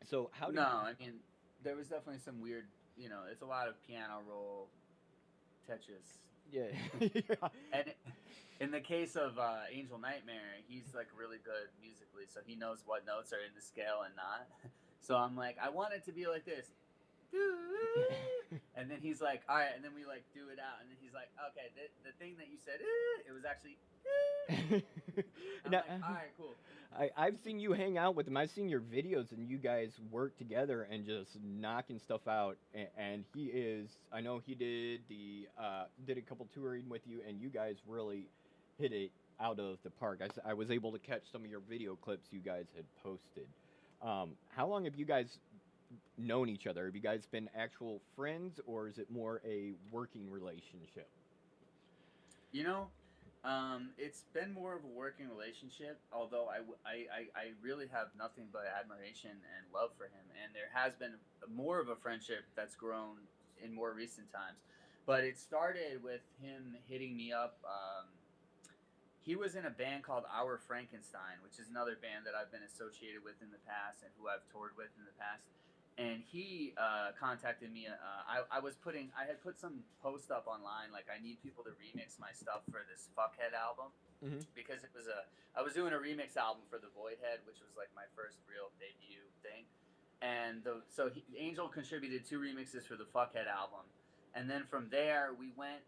so how did No, I mean there was definitely some weird. It's a lot of piano roll, Tetris. yeah. And in the case of Angel Nightmare, he's like really good musically, so he knows what notes are in the scale and not. So I'm like, I want it to be like this. And then he's like, all right, and then we like do it out, and then he's like, okay, the thing that you said, it was actually. I'm Now, like, all right, cool. I've seen you hang out with him. I've seen your videos, and you guys work together and just knocking stuff out. And he is, I know he did did a couple touring with you, and you guys really hit it out of the park. I was able to catch some of your video clips you guys had posted. How long have you guys known each other? Have you guys been actual friends, or is it more a working relationship? It's been more of a working relationship, although I really have nothing but admiration and love for him. And there has been more of a friendship that's grown in more recent times. But it started with him hitting me up. He was in a band called Our Frankenstein, which is another band that I've been associated with in the past and who I've toured with in the past. And he contacted me. I had put some post up online like I need people to remix my stuff for this Fuckhead album because I was doing a remix album for the Voidhead, which was like my first real debut thing. And Angel contributed 2 remixes for the Fuckhead album, and then from there we went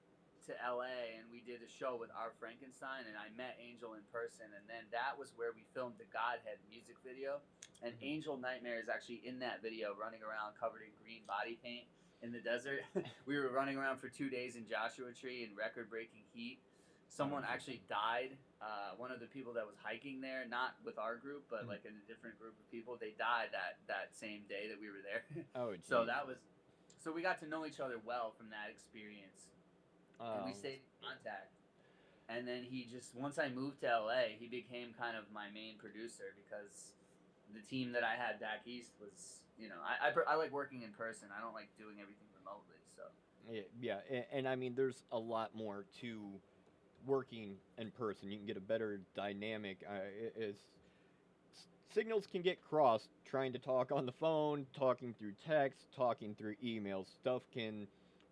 to LA and we did a show with Our Frankenstein, and I met Angel in person, and then that was where we filmed the Godhead music video. And Angel Nightmare is actually in that video running around covered in green body paint in the desert. We were running around for 2 days in Joshua Tree in record-breaking heat. Someone actually died. One of the people that was hiking there, not with our group, but like in a different group of people, they died that same day that we were there. Oh, geez. So we got to know each other well from that experience. And we stayed in contact. And then once I moved to LA, he became kind of my main producer because the team that I had back east was, I like working in person. I don't like doing everything remotely. So yeah, and I mean, there's a lot more to working in person. You can get a better dynamic. Signals can get crossed trying to talk on the phone, talking through text, talking through emails. Stuff can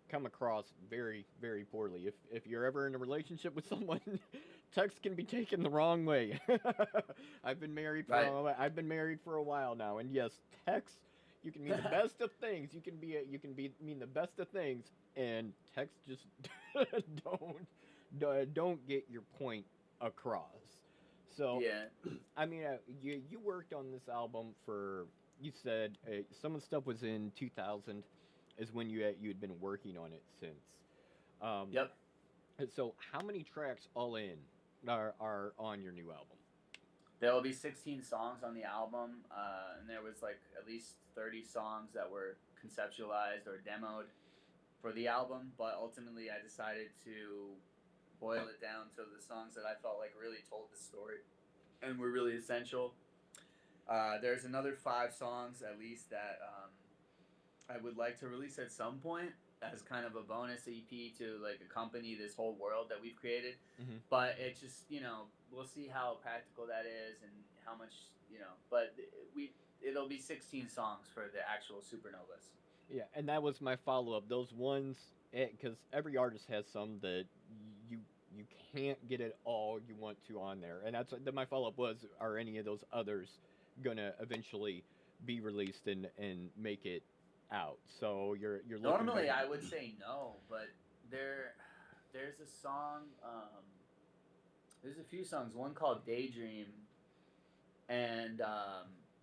come across very, very poorly. If you're ever in a relationship with someone, text can be taken the wrong way. Right. I've been married for a while now, and yes, text, you can mean the best of things. You can be mean the best of things, and text just don't get your point across. So, Yeah. I mean, you worked on this album for, you said some of the stuff was in 2000 is when you had been working on it since. Um, Yep. and so how many tracks all in are on your new album? There will be 16 songs on the album, and there was like at least 30 songs that were conceptualized or demoed for the album. But ultimately, I decided to boil it down to the songs that I felt like really told the story and were really essential. There's another 5 songs at least that I would like to release at some point as kind of a bonus EP to like accompany this whole world that we've created. Mm-hmm. But it just, we'll see how practical that is and how much, but it'll be 16 songs for the actual Supernovas. Yeah, and that was my follow up. Those ones, because every artist has some that you you can't get it all you want to on there, and that's that. My follow up was: are any of those others gonna eventually be released and make it out? So you're looking Normally, like I would say no, but there's a song. There's a few songs. One called "Daydream" and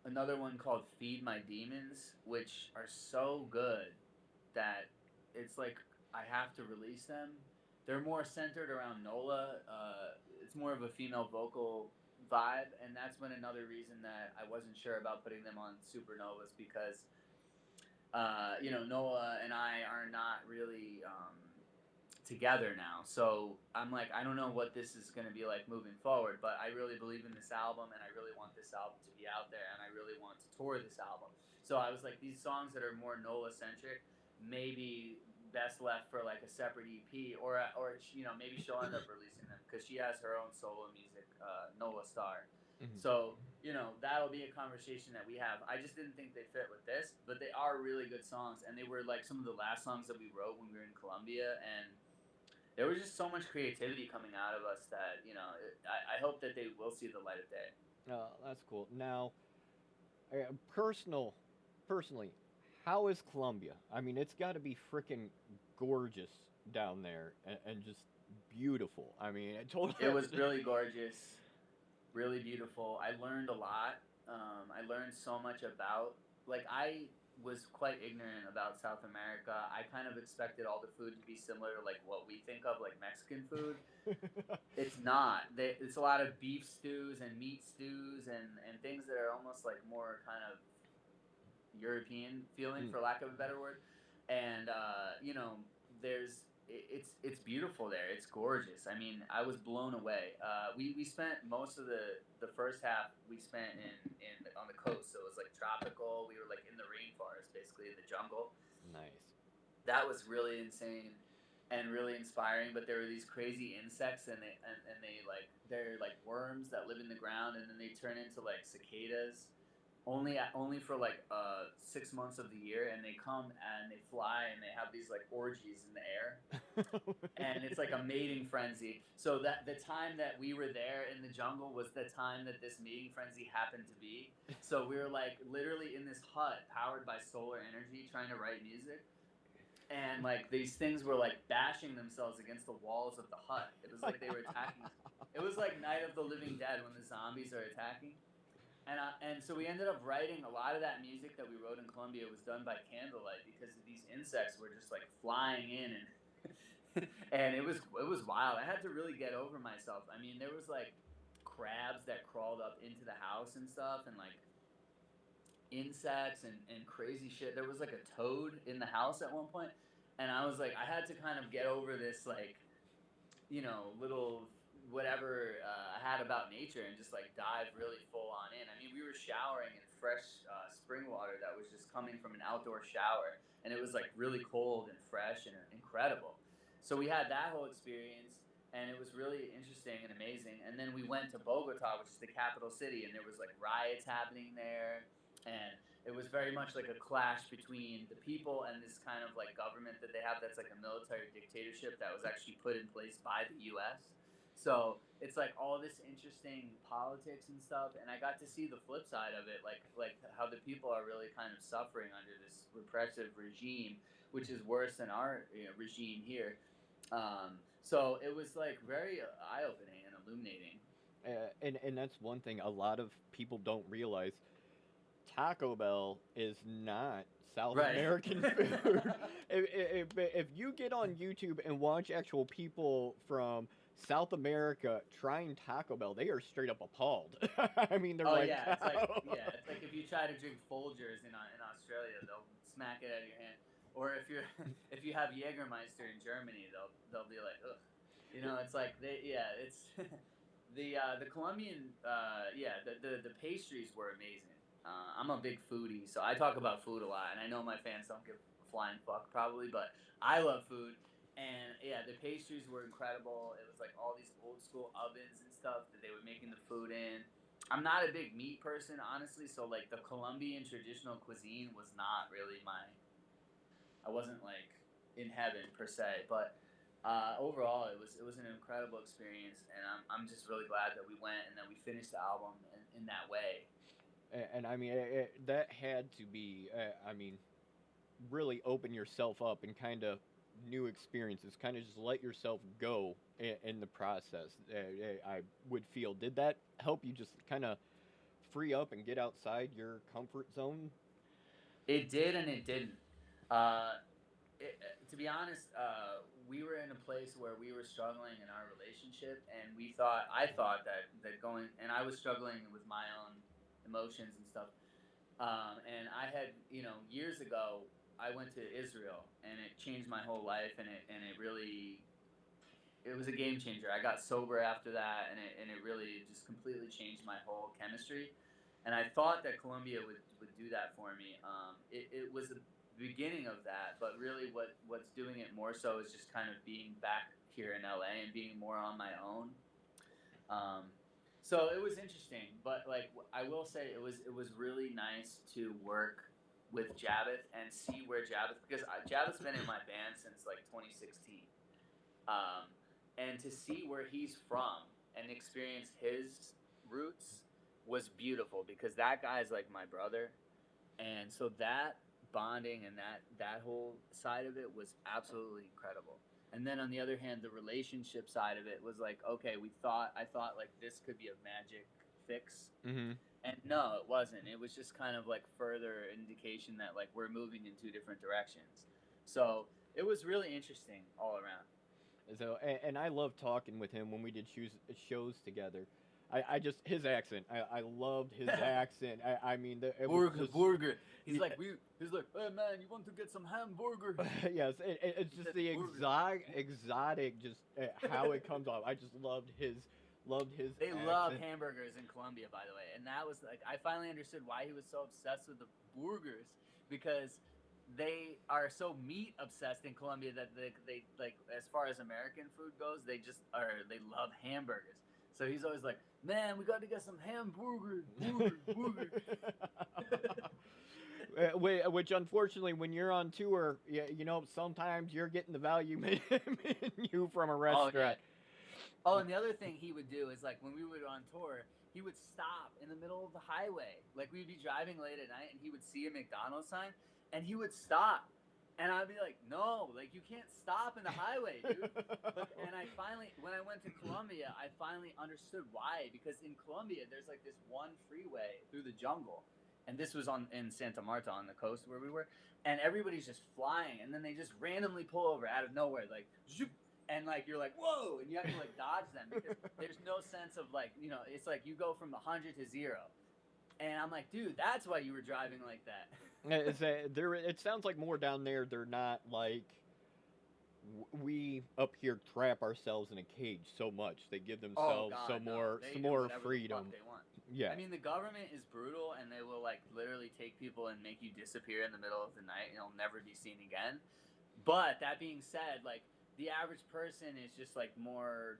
another one called "Feed My Demons," which are so good that it's like I have to release them. They're more centered around Nola. It's more of a female vocal vibe, and that's been another reason that I wasn't sure about putting them on Supernovas because Noah and I are not really together now. So I'm like, I don't know what this is going to be like moving forward, but I really believe in this album and I really want this album to be out there and I really want to tour this album. So I was like, these songs that are more Nola centric, maybe best left for like a separate EP or maybe she'll end up releasing them because she has her own solo music, Nola Star. Mhm. So, that'll be a conversation that we have. I just didn't think they fit with this, but they are really good songs. And they were like some of the last songs that we wrote when we were in Colombia. And there was just so much creativity coming out of us that, I hope that they will see the light of day. That's cool. Now, uh, personal, personally, how is Colombia? I mean, it's got to be freaking gorgeous down there and just beautiful. I mean, it totally. It was really gorgeous, really beautiful. I learned a lot. I learned so much about, like, I was quite ignorant about South America. I kind of expected all the food to be similar to like what we think of like Mexican food. It's not. It's a lot of beef stews and meat stews and things that are almost like more kind of European feeling, for lack of a better word. And there's it's beautiful there. It's gorgeous. I mean, I was blown away. We spent most of the first half we spent in on the coast, so it was like tropical. We were like in the rainforest, basically in the jungle. Nice. That was really insane and really inspiring. But there were these crazy insects, and they're like worms that live in the ground, and then they turn into like cicadas. Only for like 6 months of the year, and they come and they fly and they have these like orgies in the air, and it's like a mating frenzy. So that the time that we were there in the jungle was the time that this mating frenzy happened to be. So we were like literally in this hut powered by solar energy trying to write music, and like these things were like bashing themselves against the walls of the hut. It was like they were attacking. It was like Night of the Living Dead when the zombies are attacking. And so we ended up writing a lot of that music that we wrote in Colombia was done by candlelight because these insects were just like flying in and and it was wild. I had to really get over myself. I mean, there was like crabs that crawled up into the house and stuff, and like insects and crazy shit. There was like a toad in the house at one point, and I was like, I had to kind of get over this like little whatever I had about nature and just like dive really full on in. I mean, we were showering in fresh spring water that was just coming from an outdoor shower, and it was like really cold and fresh and incredible. So we had that whole experience, and it was really interesting and amazing. And then we went to Bogota, which is the capital city, and there was like riots happening there, and it was very much like a clash between the people and this kind of like government that they have that's like a military dictatorship that was actually put in place by the US. So it's like all this interesting politics and stuff, and I got to see the flip side of it, like how the people are really kind of suffering under this repressive regime, which is worse than our regime here. So it was like very eye opening and illuminating. And that's one thing a lot of people don't realize. Taco Bell is not South Right. American food. If you get on YouTube and watch actual people from South America trying Taco Bell, they are straight up appalled. I mean, they're Oh like, yeah, it's like if you try to drink Folgers in Australia, they'll smack it out of your hand. Or if you're if you have Jägermeister in Germany, they'll be like, ugh. It's like it's the Colombian the pastries were amazing. I'm a big foodie, so I talk about food a lot, and I know my fans don't give a flying fuck probably, but I love food. And yeah, the pastries were incredible. It was like all these old school ovens and stuff that they were making the food in. I'm not a big meat person, honestly, so like the Colombian traditional cuisine was not really I wasn't like in heaven per se, but overall it was an incredible experience, and I'm just really glad that we went and that we finished the album in that way. and I mean, that had to be, I mean, really open yourself up and kind of new experiences, kind of just let yourself go in the process. I would feel. Did that help you just kind of free up and get outside your comfort zone? It did and it didn't. Uh, to be honest, we were in a place where we were struggling in our relationship, and I thought that going, and I was struggling with my own emotions and stuff. And I had, years ago, I went to Israel, and it changed my whole life, and it really, it was a game changer. I got sober after that, and it really just completely changed my whole chemistry. And I thought that Colombia would do that for me. It was the beginning of that, but really what's doing it more so is just kind of being back here in LA and being more on my own. Um, so it was interesting, but like I will say, it was really nice to work with Javeth and see where because Javeth's been in my band since like 2016, um, and to see where he's from and experience his roots was beautiful because that guy's like my brother, and so that bonding and that whole side of it was absolutely incredible. And then on the other hand, the relationship side of it was like, okay, I thought like this could be a magic fix, Mm-hmm. and no, it wasn't. It was just kind of like further indication that like we're moving in two different directions. So it was really interesting all around. So, and I love talking with him when we did shows together. I just his accent. I loved his accent. I mean, it was Burger, just burger. He's yeah, like, he's like, hey man, you want to get some hamburger? yes. It's He just said the burger. exotic, just how it comes off. I just loved his They accent. love hamburgers in Colombia, by the way, and that was like I finally understood why he was so obsessed with the burgers because they are so meat obsessed in Colombia that they like as far as American food goes, they love hamburgers. So he's always like, man, we got to get some hamburger, burger. Which unfortunately, when you're on tour, sometimes you're getting the value menu from a Oh yeah. restaurant. Oh, and the other thing he would do is like when we were on tour, he would stop in the middle of the highway. Like we'd be driving late at night, and he would see a McDonald's sign, and he would stop, and I'd be like, "No, like you can't stop in the highway, dude." And I finally, when I went to Colombia, I finally understood why. Because in Colombia, there's like this one freeway through the jungle, and this was in Santa Marta on the coast where we were, and everybody's just flying, and then they just randomly pull over out of nowhere, like zoop, and like you're like whoa, and you have to like dodge them because there's no sense of like it's like you go from 100 to 0, and I'm like, dude, that's why you were driving like that. It sounds like more down there. They're not like we up here trap ourselves in a cage so much. They give Oh themselves God, no! They some do more whatever the freedom. fuck they want. Yeah. I mean, the government is brutal, and they will like literally take people and make you disappear in the middle of the night, and you'll never be seen again. But that being said, like the average person is just like more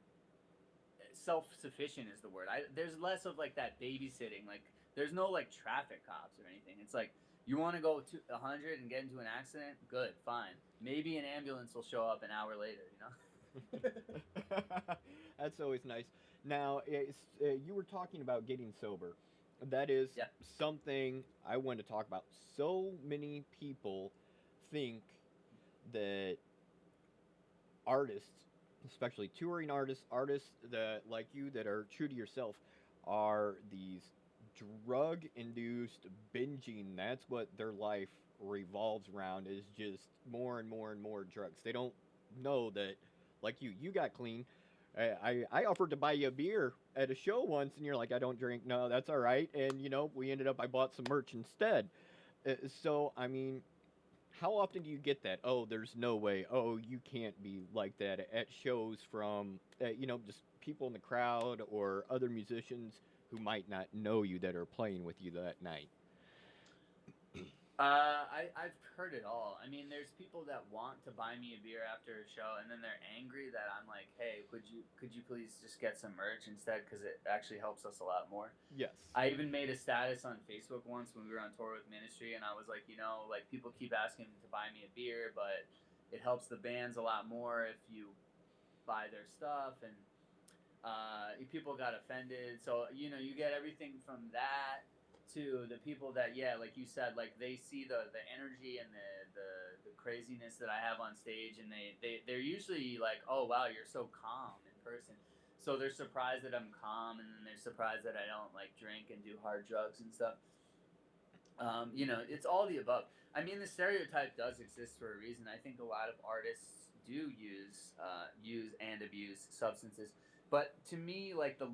self-sufficient is the word. There's less of like that babysitting. Like there's no like traffic cops or anything. It's like You want to go to 100 and get into an accident? Good, fine. Maybe an ambulance will show up an hour later, you know? That's always nice. Now, you were talking about getting sober. That is Yeah. something I want to talk about. So many people think that artists, especially touring artists, artists that like you that are true to yourself, are these drug-induced binging. That's what their life revolves around, is just more and more and more drugs. They don't know that, like you got clean. I offered to buy you a beer at a show once, and you're like, I don't drink. No, that's all right. And we ended up. I bought some merch instead. So I mean, how often do you get that? Oh, there's no way. Oh, you can't be like that at shows from, just people in the crowd or other musicians who might not know you that are playing with you that night. I've heard it all. I mean, there's people that want to buy me a beer after a show, and then they're angry that I'm like, hey, could you please just get some merch instead, because it actually helps us a lot more. Yes. I even made a status on Facebook once when we were on tour with Ministry, and I was like, like people keep asking to buy me a beer, but it helps the bands a lot more if you buy their stuff, and people got offended. So you get everything from that to the people that, yeah, like you said, like they see the energy and the craziness that I have on stage, and they're usually like, oh wow, you're so calm in person. So they're surprised that I'm calm, and then they're surprised that I don't like drink and do hard drugs and stuff. It's all the above. I mean, the stereotype does exist for a reason. I think a lot of artists do use and abuse substances, but to me, like the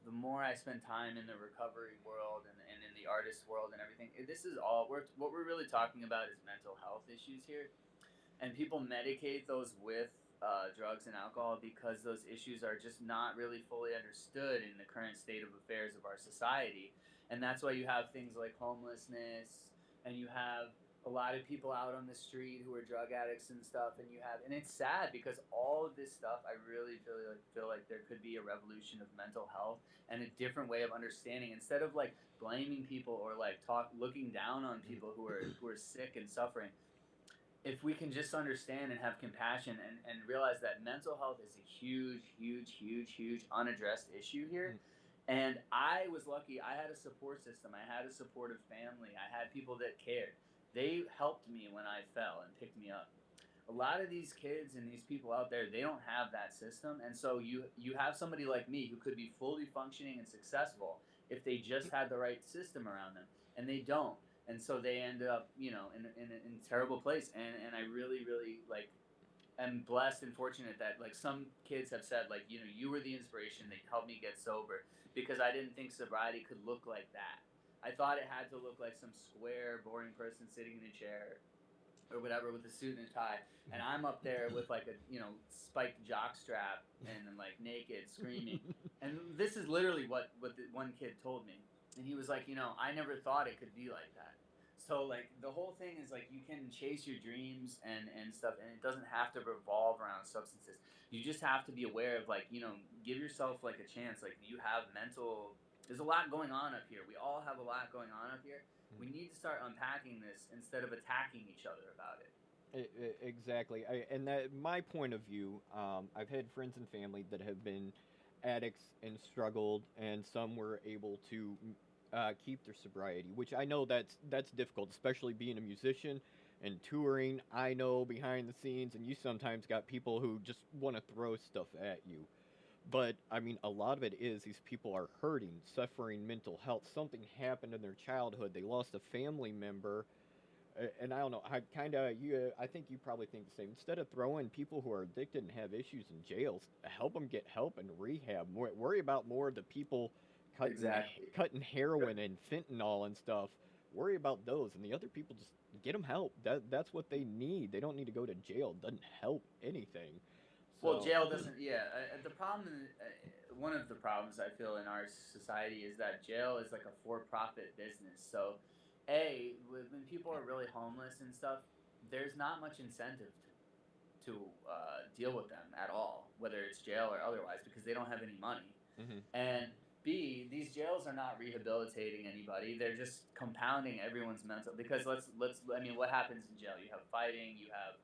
more I spend time in the recovery world and in the artist world and everything, this is all what we're really talking about is mental health issues here, and people medicate those with drugs and alcohol because those issues are just not really fully understood in the current state of affairs of our society. And that's why you have things like homelessness, and you have a lot of people out on the street who are drug addicts and stuff, and it's sad because all of this stuff, I really feel like there could be a revolution of mental health and a different way of understanding, instead of like blaming people or like looking down on people who are sick and suffering. If we can just understand and have compassion, and realize that mental health is a huge unaddressed issue here. And I was lucky. I had a support system. I had a supportive family. I had people that cared. They helped me when I fell and picked me up. A lot of these kids and these people out there, they don't have that system. And so you have somebody like me who could be fully functioning and successful if they just had the right system around them, and they don't. And so they end up, in a terrible place. And I really like am blessed and fortunate that like some kids have said, like, you were the inspiration that helped me get sober, because I didn't think sobriety could look like that. I thought it had to look like some square, boring person sitting in a chair or whatever with a suit and a tie, and I'm up there with like a spiked jock strap and like naked screaming. And this is literally what the one kid told me, and he was like, I never thought it could be like that. So like the whole thing is like you can chase your dreams and stuff, and it doesn't have to revolve around substances. You just have to be aware of like give yourself like a chance. Like you have mental. There's a lot going on up here. We all have a lot going on up here. We need to start unpacking this instead of attacking each other about it. Exactly. And that my point of view, I've had friends and family that have been addicts and struggled, and some were able to keep their sobriety, which I know that's difficult, especially being a musician and touring. I know behind the scenes, and you sometimes got people who just want to throw stuff at you. But I mean, a lot of it is these people are hurting, suffering mental health. Something happened in their childhood. They lost a family member, and I don't know. I kind of you. I think you probably think the same. Instead of throwing people who are addicted and have issues in jails, help them get help and rehab. Worry about more of the people cutting Exactly. cutting heroin and fentanyl and stuff. Worry about those, and the other people just get them help. That's what they need. They don't need to go to jail. It doesn't help anything. Well, So jail doesn't. Yeah, the problem. One of the problems I feel in our society is that jail is like a for-profit business. So, when people are really homeless and stuff, there's not much incentive to deal with them at all, whether it's jail or otherwise, because they don't have any money. mhm. And B, these jails are not rehabilitating anybody. They're just compounding everyone's mental. Because I mean, what happens in jail? You have fighting, you have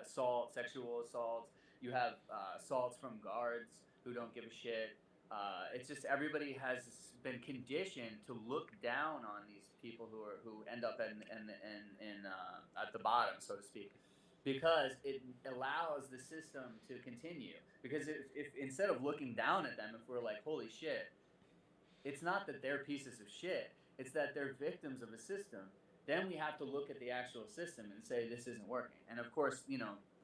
assault, sexual assaults, you have assaults from guards who don't give a shit. It's just everybody has been conditioned to look down on these people who end up in at the bottom, so to speak, because it allows the system to continue. Because if instead of looking down at them, if we're like, holy shit, it's not that they're pieces of shit, it's that they're victims of a system, then we have to look at the actual system and say this isn't working. And of course,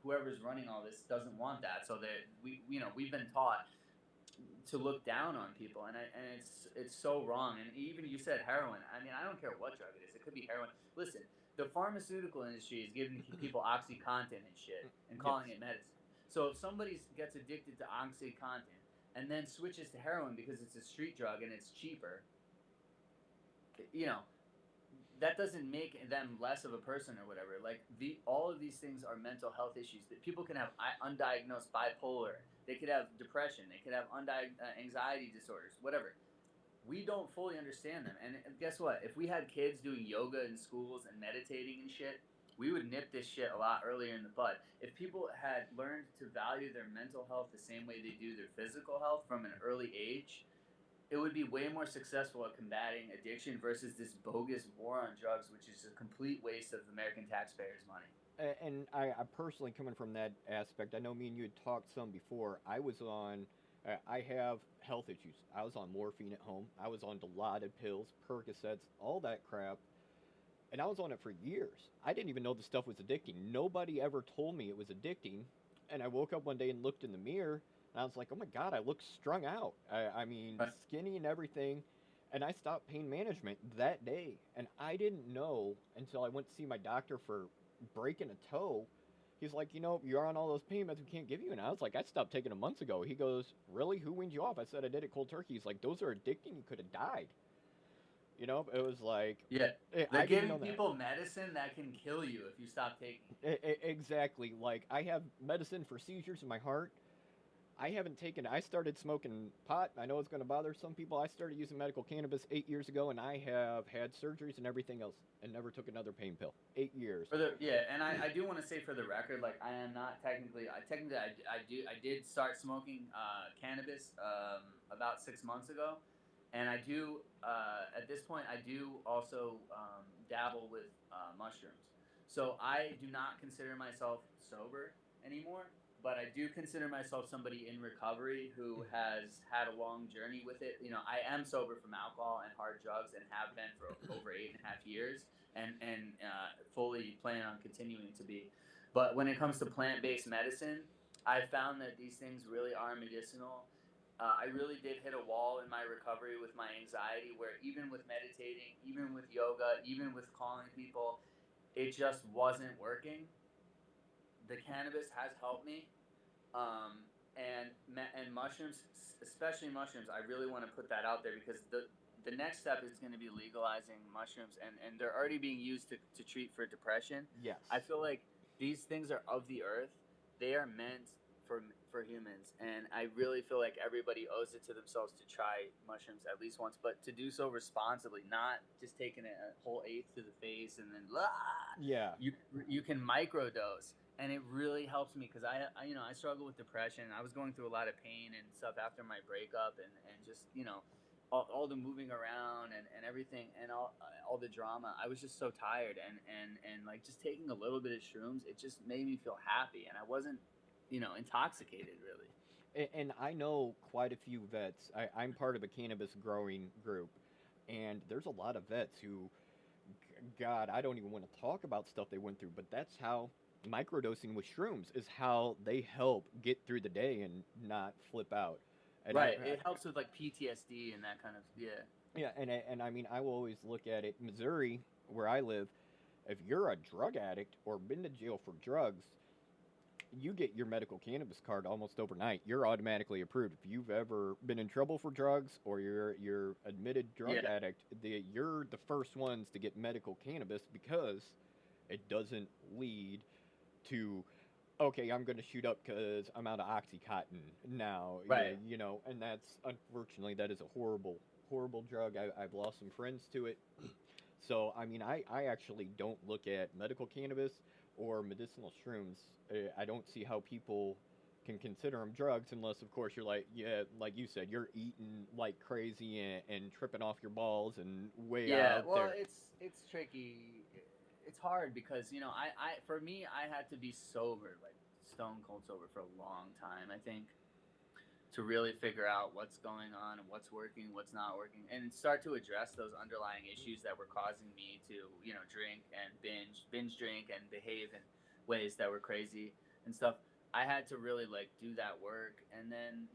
whoever's running all this doesn't want that. So that we've been taught to look down on people, and it's so wrong. And even you said heroin. I mean, I don't care what drug it is. It could be heroin. Listen, the pharmaceutical industry is giving people OxyContin and shit and calling it medicine. So if somebody gets addicted to OxyContin and then switches to heroin because it's a street drug and it's cheaper, that doesn't make them less of a person or whatever. Like all of these things are mental health issues that people can have undiagnosed bipolar. They could have depression. They could have anxiety disorders, whatever. We don't fully understand them. And guess what? If we had kids doing yoga in schools and meditating and shit, we would nip this shit a lot earlier in the bud. If people had learned to value their mental health the same way they do their physical health from an early age, it would be way more successful at combating addiction versus this bogus war on drugs, which is a complete waste of American taxpayers' money. And I personally, coming from that aspect, I know me and you had talked some before. I have health issues. I was on morphine at home. I was on Dilaudid pills, Percocets, all that crap. And I was on it for years. I didn't even know the stuff was addicting. Nobody ever told me it was addicting. And I woke up one day and looked in the mirror, and I was like, oh my God, I look strung out. I mean, skinny and everything. And I stopped pain management that day. And I didn't know until I went to see my doctor for breaking a toe. He's like, you're on all those pain meds we can't give you. And I was like, I stopped taking them months ago. He goes, really? Who weaned you off? I said, I did it cold turkey. He's like, those are addicting. You could have died. It was like... Yeah, they're giving people medicine that can kill you if you stop taking it. Exactly. Like, I have medicine for seizures in my heart. I haven't taken... I started smoking pot. I know it's going to bother some people. I started using medical cannabis 8 years ago, and I have had surgeries and everything else and never took another pain pill. 8 years. And I do want to say for the record, like, I am not technically... I did start smoking cannabis about 6 months ago. And I do, at this point, I do also dabble with mushrooms. So I do not consider myself sober anymore, but I do consider myself somebody in recovery who has had a long journey with it. I am sober from alcohol and hard drugs and have been for over 8.5 years and fully plan on continuing to be. But when it comes to plant-based medicine, I found that these things really are medicinal. I really did hit a wall in my recovery with my anxiety where even with meditating, even with yoga, even with calling people, it just wasn't working. The cannabis has helped me. And mushrooms, especially mushrooms, I really want to put that out there because the next step is going to be legalizing mushrooms, and they're already being used to treat for depression. Yes. I feel like these things are of the earth. They are meant for humans, and I really feel like everybody owes it to themselves to try mushrooms at least once, but to do so responsibly, not just taking a whole eighth to the face and then yeah. You can microdose, and it really helps me because I struggle with depression. I was going through a lot of pain and stuff after my breakup, and just all the moving around and everything and all the drama. I was just so tired, and like just taking a little bit of shrooms, it just made me feel happy, and I wasn't intoxicated, really. And I know quite a few vets. I'm part of a cannabis growing group, and there's a lot of vets who, God, I don't even want to talk about stuff they went through, but that's how microdosing with shrooms is how they help get through the day and not flip out. And right. It helps with like PTSD and that kind of, Yeah, and I mean, I will always look at it. Missouri, where I live, if you're a drug addict or been to jail for drugs, you get your medical cannabis card almost overnight. You're automatically approved. If you've ever been in trouble for drugs or you're admitted drug addict, you're the first ones to get medical cannabis because it doesn't lead to okay, I'm gonna shoot up because I'm out of OxyContin now. Right. You know, and that's unfortunately that is a horrible, horrible drug. I've lost some friends to it. So I mean, I actually don't look at medical cannabis or medicinal shrooms. I don't see how people can consider them drugs unless, of course, you're like, yeah, like you said, you're eating like crazy and tripping off your balls and way Yeah, out well, there. it's tricky. It's hard because I for me I had to be sober, like stone cold sober for a long time. I think to really figure out what's going on and what's working, what's not working, and start to address those underlying issues that were causing me to, drink and binge drink and behave in ways that were crazy and stuff. I had to really like do that work, and then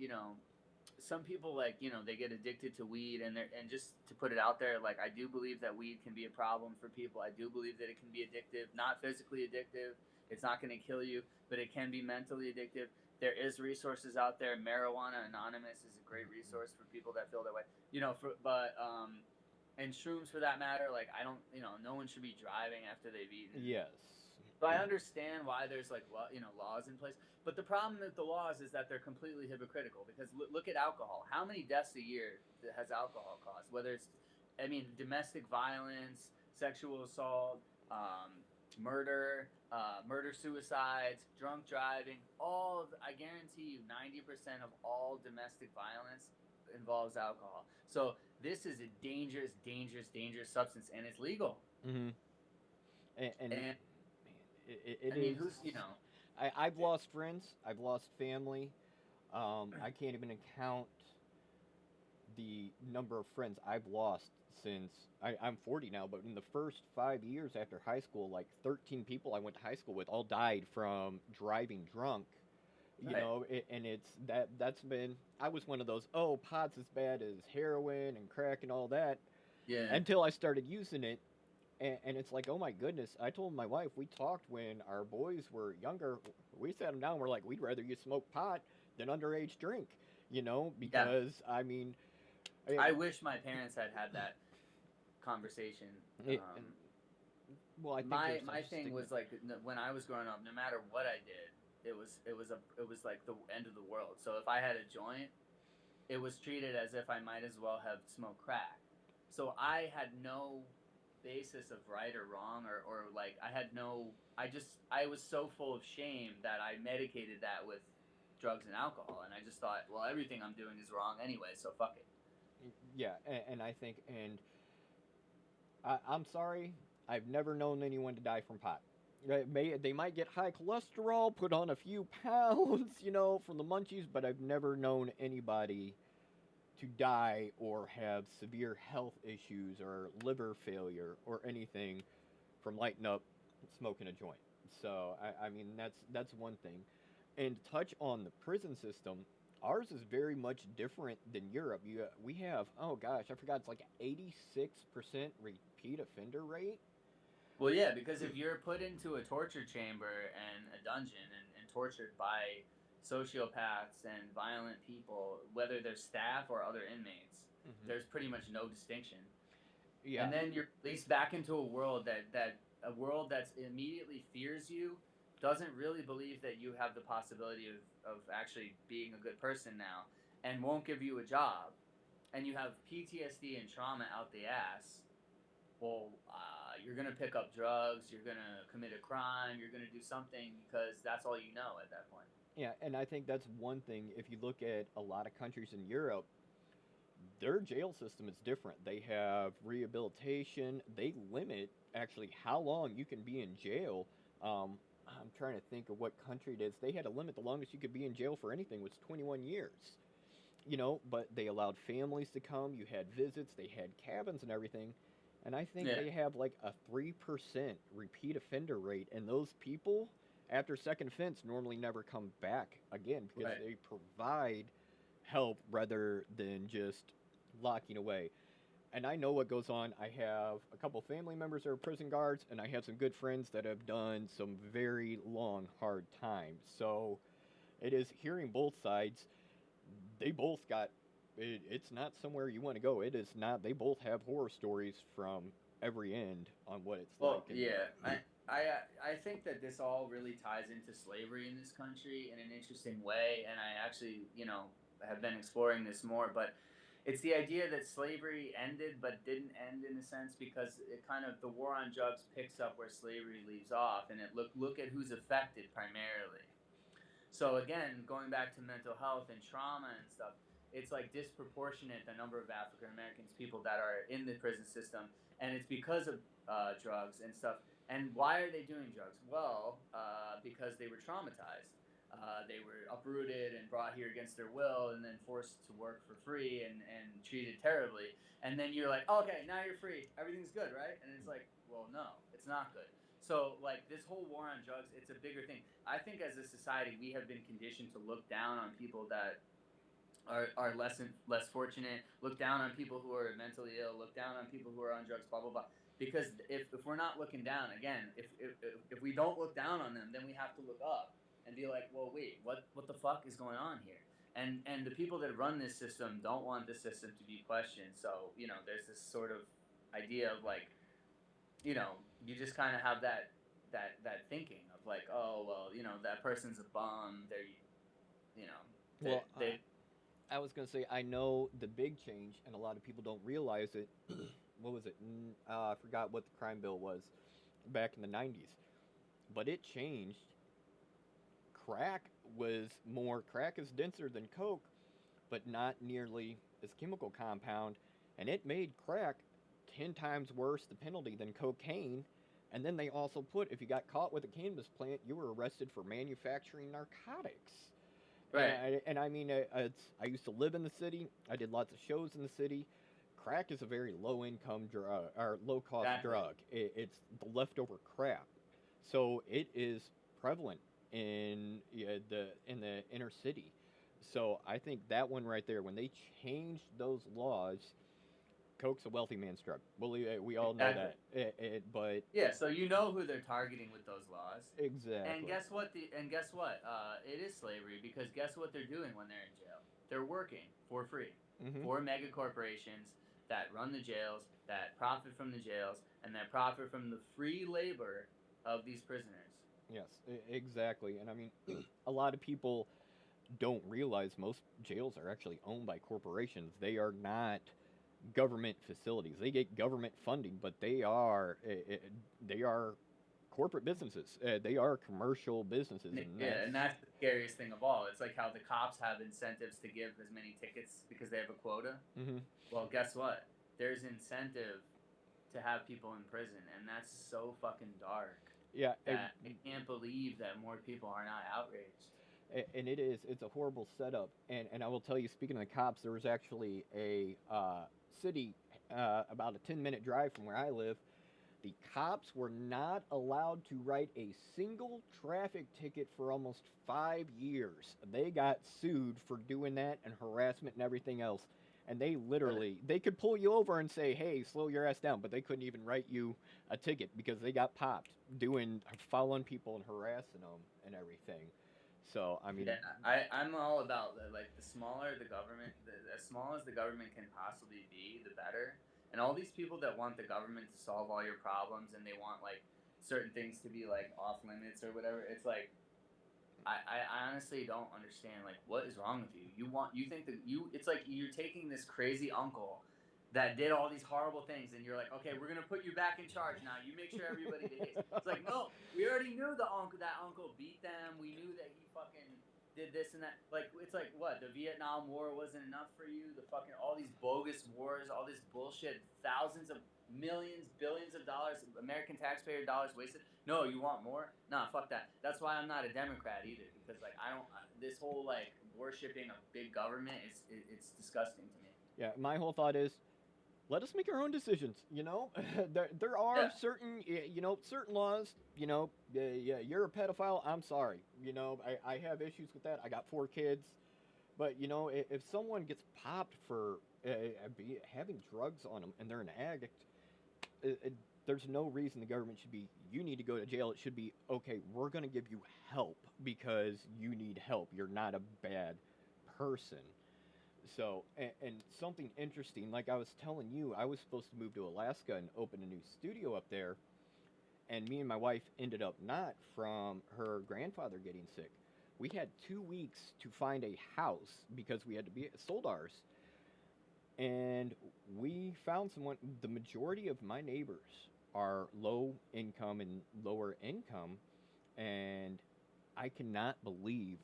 some people like they get addicted to weed, and just to put it out there, like I do believe that weed can be a problem for people. I do believe that it can be addictive, not physically addictive. It's not going to kill you, but it can be mentally addictive. There is resources out there. Marijuana Anonymous is a great resource for people that feel that way. And shrooms for that matter. Like I don't, no one should be driving after they've eaten. Yes. So I understand why there's like laws in place, but the problem with the laws is that they're completely hypocritical. Because look at alcohol. How many deaths a year has alcohol caused? Whether it's, I mean, domestic violence, sexual assault, murder, suicides, drunk driving. I guarantee you, 90% of all domestic violence involves alcohol. So this is a dangerous, dangerous, dangerous substance, and it's legal. Mm-hmm. And man, And it I mean, is. who's. I've lost friends. I've lost family. I can't even count the number of friends I've lost since I'm 40 now. But in the first 5 years after high school, like 13 people I went to high school with all died from driving drunk. You Right. know, and it's that's been. I was one of those. Oh, pot's as bad as heroin and crack and all that Yeah. until I started using it. And it's like, oh my goodness! I told my wife, we talked when our boys were younger. We sat them down. We're like, we'd rather you smoke pot than underage drink, you know, Yeah. because I mean, I wish my parents had had that conversation. and, well, I think My there's such my a thing stigma. was like when I was growing up, no matter what I did, it was like the end of the world. So if I had a joint, it was treated as if I might as well have smoked crack. So I had no basis of right or wrong, or like I was so full of shame that I medicated that with drugs and alcohol, and I just thought, well, everything I'm doing is wrong anyway, so fuck it. Yeah, and I think, and I'm sorry, I've never known anyone to die from pot. They might get high cholesterol, put on a few pounds, you know, from the munchies, but I've never known anybody to die or have severe health issues or liver failure or anything from lighting up smoking a joint. So I mean that's one thing. And to touch on the prison system, ours is very much different than Europe. We have, oh gosh, I forgot, it's like 86% repeat offender rate. Well, yeah, because if you're put into a torture chamber and a dungeon, and tortured by sociopaths and violent people, whether they're staff or other inmates, Hmm. there's pretty much no distinction. Yeah, And then you're released back into a world that a world that's immediately fears you, doesn't really believe that you have the possibility of actually being a good person now, and won't give you a job, and you have PTSD and trauma out the ass. Well, you're gonna pick up drugs, you're gonna commit a crime, you're gonna do something because that's all you know at that point. yeah, and I think that's one thing. If you look at a lot of countries in Europe, their jail system is different. They have rehabilitation. They limit actually how long you can be in jail. I'm trying to think of what country it is. They had a limit. The longest you could be in jail for anything was 21 years. You know, but they allowed families to come. You had visits. They had cabins and everything. And I think Yeah. they have like a 3% repeat offender rate. And those people, after second offense, normally never come back again because Right. they provide help rather than just locking away. And I know what goes on. I have a couple family members that are prison guards, and I have some good friends that have done some very long, hard times. So it is hearing both sides. They both got it's not somewhere you want to go. It is not. They both have horror stories from every end on what it's like. Well, And yeah. I think that this all really ties into slavery in this country in an interesting way, and I actually, have been exploring this more. But it's the idea that slavery ended, but didn't end in a sense, because it kind of, the war on drugs picks up where slavery leaves off, and it look at who's affected primarily. So again, going back to mental health and trauma and stuff, it's like disproportionate the number of African Americans, people that are in the prison system, and it's because of drugs and stuff. And why are they doing drugs? Well, because they were traumatized. They were uprooted and brought here against their will, and then forced to work for free and treated terribly. And then you're like, oh, okay, now you're free, everything's good, right? And it's like, well, no, it's not good. So, like, this whole war on drugs, it's a bigger thing. I think as a society, we have been conditioned to look down on people that are less fortunate, look down on people who are mentally ill, look down on people who are on drugs, blah, blah, blah. Because if we're not looking down, again, if we don't look down on them, then we have to look up and be like, well, wait, what the fuck is going on here? And the people that run this system don't want this system to be questioned. So, there's this sort of idea of like, you just kind of have that thinking of like, oh, well, that person's a bum. They're, you know, Well, they I was gonna say I know the big change, and a lot of people don't realize it. What was it? I forgot what the crime bill was back in the '90s, but it changed. Crack was more. Crack is denser than coke, but not nearly as chemical compound, and it made crack 10 times worse the penalty than cocaine. And then they also put if you got caught with a cannabis plant, you were arrested for manufacturing narcotics. right. And I mean, I used to live in the city. I did lots of shows in the city. Crack is a very low income drug or low cost Exactly. drug. It's the leftover crap, so it is prevalent in the inner city. So I think that one right there, when they changed those laws, coke's a wealthy man's drug. We all know Exactly. that. But Yeah, so you know who they're targeting with those laws. And exactly. guess what? It is slavery, because guess what they're doing when they're in jail? They're working for free Hmm. for mega corporations that run the jails, that profit from the jails, and that profit from the free labor of these prisoners. Yes, exactly. And I mean, a lot of people don't realize most jails are actually owned by corporations. They are not government facilities. They get government funding, but they are corporate businesses. They are commercial businesses, and Yeah, and that's the scariest thing of all. It's like how the cops have incentives to give as many tickets because they have a quota. hmm Well, guess what? There's incentive to have people in prison, and that's so fucking dark yeah, that I can't believe that more people are not outraged. and it's a horrible setup. And I will tell you, speaking of the cops, there was actually a city about a 10-minute drive from where I live. The cops were not allowed to write a single traffic ticket for almost 5 years. They got sued for doing that and harassment and everything else. And they Really? literally they could pull you over and say, "Hey, slow your ass down," but they couldn't even write you a ticket because they got popped doing following people and harassing them and everything. So I mean, Yeah, I'm all about that. Like, the smaller the government, as small as the government can possibly be, the better. And all these people that want the government to solve all your problems, and they want like certain things to be like off limits or whatever. It's like, I honestly don't understand, like, what is wrong with you. You think that it's like you're taking this crazy uncle that did all these horrible things, and you're like, okay, we're gonna put you back in charge now. You make sure everybody behaves. It's like, no, we already knew that uncle beat them. We knew that he fucking did this and that. Like, it's like, what, the Vietnam War wasn't enough for you? The fucking all these bogus wars, all this bullshit, thousands of millions, billions of dollars, American taxpayer dollars wasted. No, you want more? Nah, fuck that. That's why I'm not a Democrat either, because like, this whole like worshipping of big government it's disgusting to me. yeah, my whole thought is let us make our own decisions. There are Yeah. certain laws. Yeah, you're a pedophile. I'm sorry. I have issues with that. I got 4 kids, but if someone gets popped for having drugs on them and they're an addict, there's no reason the government should be. You need to go to jail. It should be okay. We're gonna give you help because you need help. You're not a bad person. So, and something interesting, like I was telling you, I was supposed to move to Alaska and open a new studio up there. and me and my wife ended up not from her grandfather getting sick. We had 2 weeks to find a house because we had to be sold ours, and we found someone. The majority of my neighbors are low income and lower income, and I cannot believe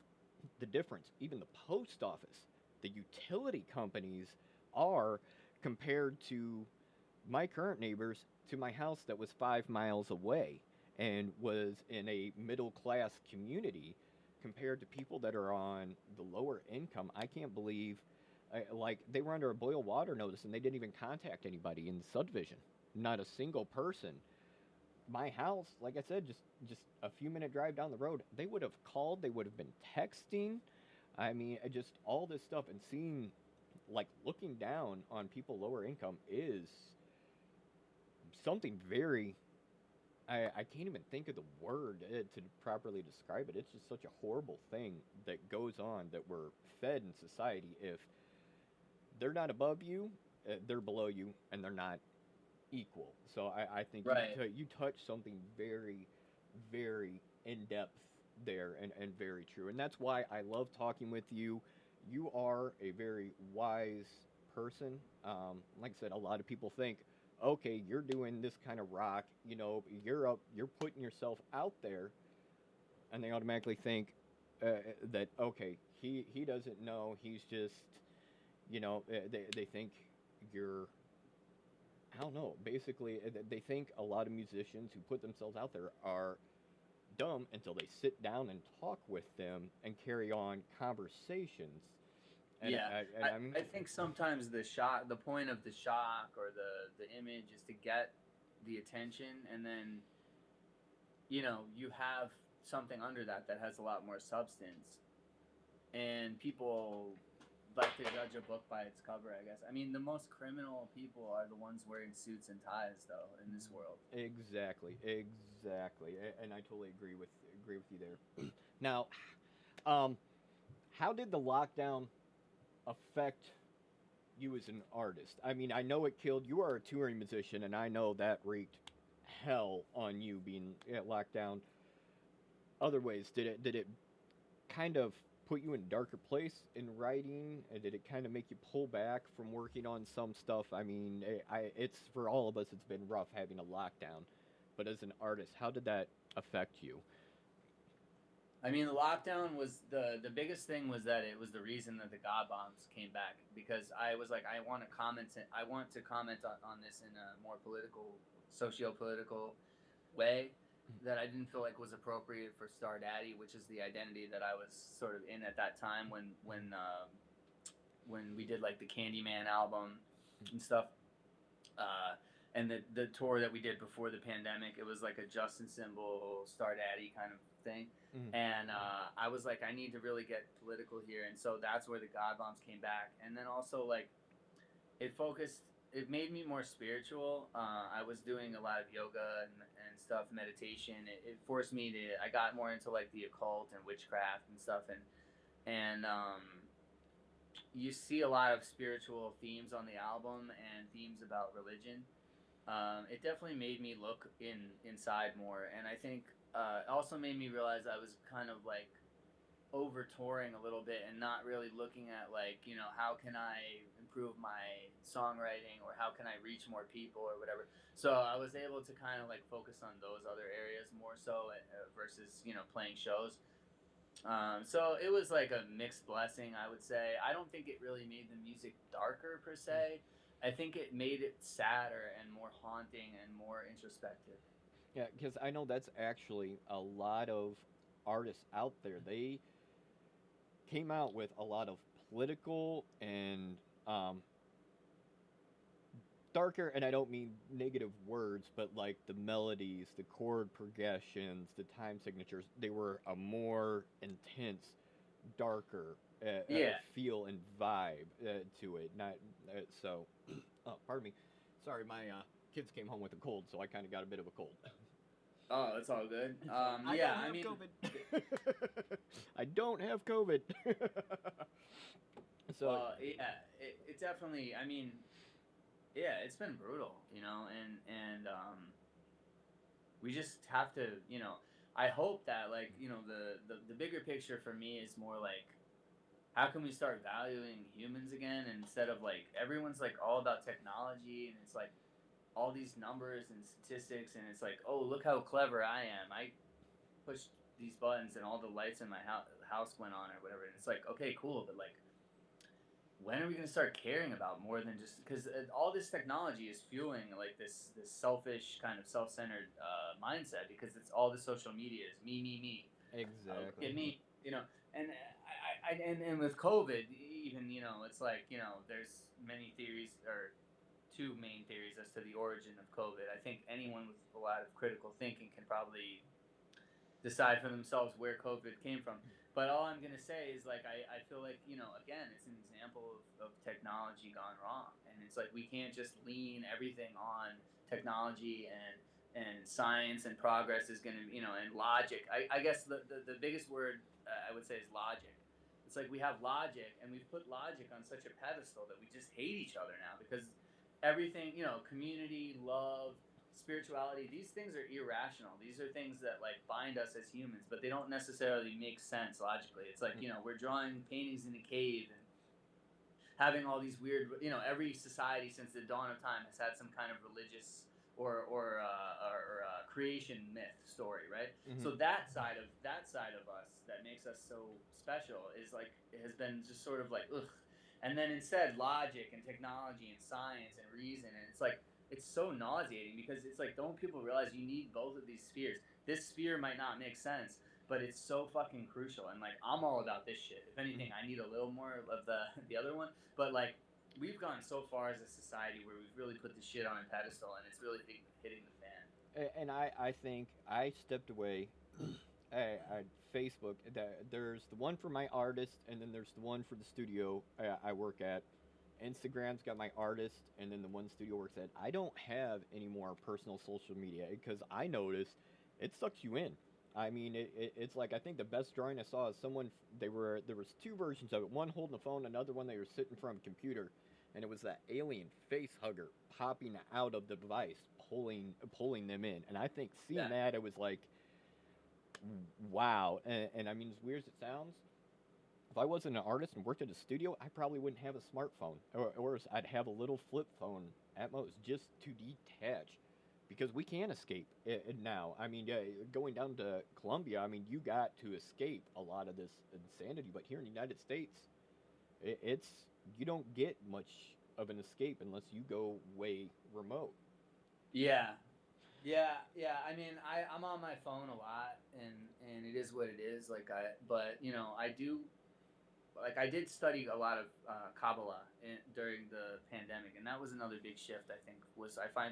the difference. Even the post office, the utility companies are compared to my current neighbors to my house that was 5 miles away and was in a middle class community compared to people that are on the lower income. I can't believe, like, they were under a boil water notice and they didn't even contact anybody in the subdivision. Not a single person. My house, like I said, just a few minute drive down the road. They would have called. They would have been texting. I mean, just all this stuff, and seeing, like, looking down on people lower income is something very. I can't even think of the word to properly describe it. It's just such a horrible thing that goes on, that we're fed in society. If they're not above you, they're below you, and they're not equal. So I think Right. you touch something very, very in depth there, and very true. And that's why I love talking with you. You are a very wise person. Like I said, a lot of people think, okay, you're doing this kind of rock, you're putting yourself out there, and they automatically think that, okay, he doesn't know, he's just, they think you're, I don't know. Basically, they think a lot of musicians who put themselves out there are dumb until they sit down and talk with them and carry on conversations. And Yeah, I mean, I think sometimes the point of the shock or the image is to get the attention, and then you have something under that has a lot more substance, and people like to judge a book by its cover, I guess. I mean, the most criminal people are the ones wearing suits and ties, though, in this world. exactly, and I totally agree with you there. Now, how did the lockdown affect you as an artist? I mean, I know it killed. You are a touring musician, and I know that wreaked hell on you being locked down. Other ways, did it kind of put you in a darker place in writing? Did it kind of make you pull back from working on some stuff? I mean, it's for all of us. It's been rough having a lockdown, but as an artist, how did that affect you? I mean, the lockdown was the biggest thing was that it was the reason that the God bombs came back, because I was like, I want to comment on this in a more political, socio-political way that I didn't feel like was appropriate for Star Daddy, which is the identity that I was sort of in at that time when we did like the Candyman album and stuff. And the tour that we did before the pandemic, it was like a Justin Symbol, Star Daddy kind of thing. Mm-hmm. And I was like, I need to really get political here. And so that's where the God Bombs came back. And then also, like, it made me more spiritual. I was doing a lot of yoga and stuff, meditation. It forced me I got more into like the occult and witchcraft and stuff. And you see a lot of spiritual themes on the album and themes about religion. It definitely made me look inside more, and I think it also made me realize I was kind of like over touring a little bit and not really looking at, like, how can I improve my songwriting, or how can I reach more people or whatever. So I was able to kind of like focus on those other areas more so versus playing shows. So it was like a mixed blessing, I would say. I don't think it really made the music darker per se. I think it made it sadder and more haunting and more introspective. Yeah, because I know that's actually a lot of artists out there. They came out with a lot of political and darker, and I don't mean negative words, but like the melodies, the chord progressions, the time signatures, they were a more intense, darker Yeah. feel and vibe to it. Not so. Oh, pardon me. Sorry, my kids came home with a cold, so I kind of got a bit of a cold. Oh, it's all good. I Yeah, don't have I mean, COVID. I don't have COVID. So well, yeah, it definitely. I mean, yeah, it's been brutal, and we just have to, you know, I hope that, like, you know, the bigger picture for me is more like, how can we start valuing humans again, instead of like everyone's like all about technology, and it's like all these numbers and statistics, and it's like, oh, look how clever I am. I pushed these buttons and all the lights in my house went on or whatever. And it's like, okay, cool, but like, when are we going to start caring about more than just, because all this technology is fueling like this selfish kind of self-centered mindset, because it's all the social media is me. Look Exactly. at me, you know. And and with COVID, even, you know, it's like, you know, there's many theories, or two main theories as to the origin of COVID. I think anyone with a lot of critical thinking can probably decide for themselves where COVID came from. But all I'm going to say is, like, I feel like, you know, again, it's an example of technology gone wrong. And it's like, we can't just lean everything on technology, and science and progress is going to, you know, and logic. I guess the biggest word I would say is logic. It's like we have logic, and we've put logic on such a pedestal that we just hate each other now, because everything, you know, community, love, spirituality, these things are irrational. These are things that like bind us as humans, but they don't necessarily make sense logically. It's like, you know, we're drawing paintings in a cave and having all these weird, you know, every society since the dawn of time has had some kind of religious or creation myth story, right? Hmm. So that side of us that makes us so special is like, has been just sort of like ugh. And then instead, logic and technology and science and reason, and it's like, it's so nauseating, because it's like, don't people realize you need both of these spheres? This sphere might not make sense, but it's so fucking crucial. And like, I'm all about this shit. If Hmm. anything, I need a little more of the other one. But like, we've gone so far as a society where we've really put the shit on a pedestal, and it's really hitting the fan. And I think I stepped away. I Facebook. There's the one for my artist, and then there's the one for the studio I work at. Instagram's got my artist, and then the one studio works at. I don't have any more personal social media because I noticed it sucks you in. I mean, it's like I think the best drawing I saw is someone. There was two versions of it. One holding the phone, another one they were sitting in front of a computer, and it was that alien face hugger popping out of the device, pulling them in. And I think seeing Yeah. that, it was like, wow. And I mean, as weird as it sounds, if I wasn't an artist and worked at a studio, I probably wouldn't have a smartphone, or I'd have a little flip phone at most, just to detach, because we can escape it now. I mean, yeah, going down to Colombia, I mean, you got to escape a lot of this insanity, but here in the United States, it's you don't get much of an escape unless you go way remote. Yeah. Yeah. I mean, I'm on my phone a lot, and it is what it is. Like, but you know, I do, like, I did study a lot of Kabbalah during the pandemic, and that was another big shift. I think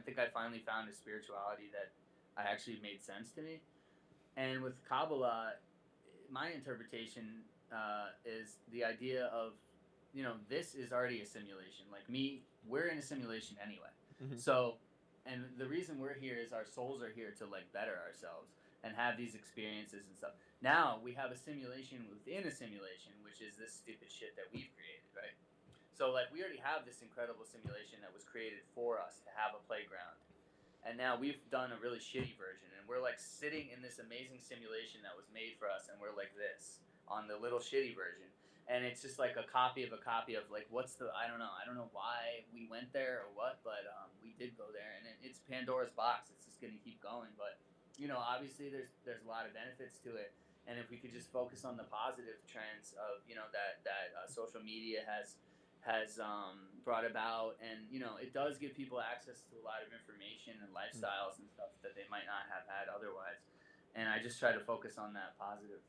think I finally found a spirituality that I actually made sense to me. And with Kabbalah, my interpretation is the idea of, you know, this is already a simulation. Like me, we're in a simulation anyway. Hmm. So, and the reason we're here is our souls are here to like better ourselves and have these experiences and stuff. Now we have a simulation within a simulation, which is this stupid shit that we've created, right? So like, we already have this incredible simulation that was created for us to have a playground, and now we've done a really shitty version, and we're like sitting in this amazing simulation that was made for us, and we're like this on the little shitty version. And it's just like a copy of like, what's the, I don't know why we went there or what, but we did go there, and it's Pandora's box. It's just going to keep going. But you know, obviously there's a lot of benefits to it, and if we could just focus on the positive trends of, you know, that social media has brought about, and you know, it does give people access to a lot of information and lifestyles and stuff that they might not have had otherwise. And I just try to focus on that positive.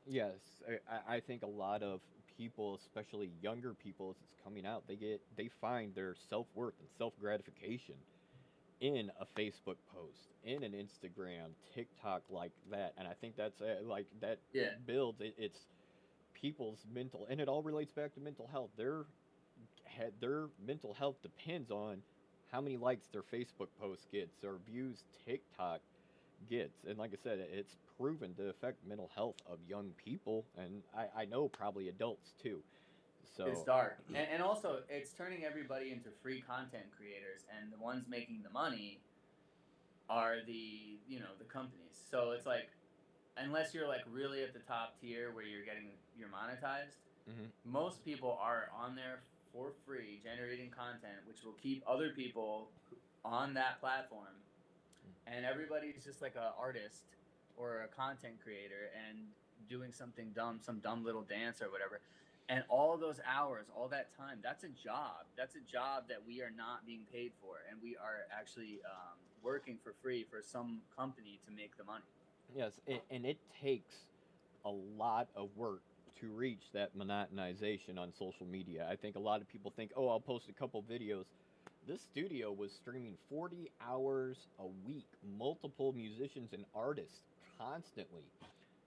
Yes, I think a lot of people, especially younger people, as it's coming out, they find their self worth and self gratification in a Facebook post, in an Instagram, TikTok, like that. And I think that's like that Yeah. builds it's people's mental, and it all relates back to mental health. Their mental health depends on how many likes their Facebook post gets or views TikTok gets. And like I said, it's proven to affect mental health of young people, and I know probably adults too. It's So, dark, and also it's turning everybody into free content creators, and the ones making the money are the, you know, the companies. So it's like, unless you're like really at the top tier where you're monetized, Mm-hmm. most people are on there for free generating content which will keep other people on that platform, and everybody's just like a artist or a content creator and doing something dumb, some dumb little dance or whatever. And all those hours, all that time, that's a job. That's a job that we are not being paid for, and we are actually working for free for some company to make the money. Yes, and it takes a lot of work to reach that monotonization on social media. I think a lot of people think, oh, I'll post a couple videos. This studio was streaming 40 hours a week, multiple musicians and artists constantly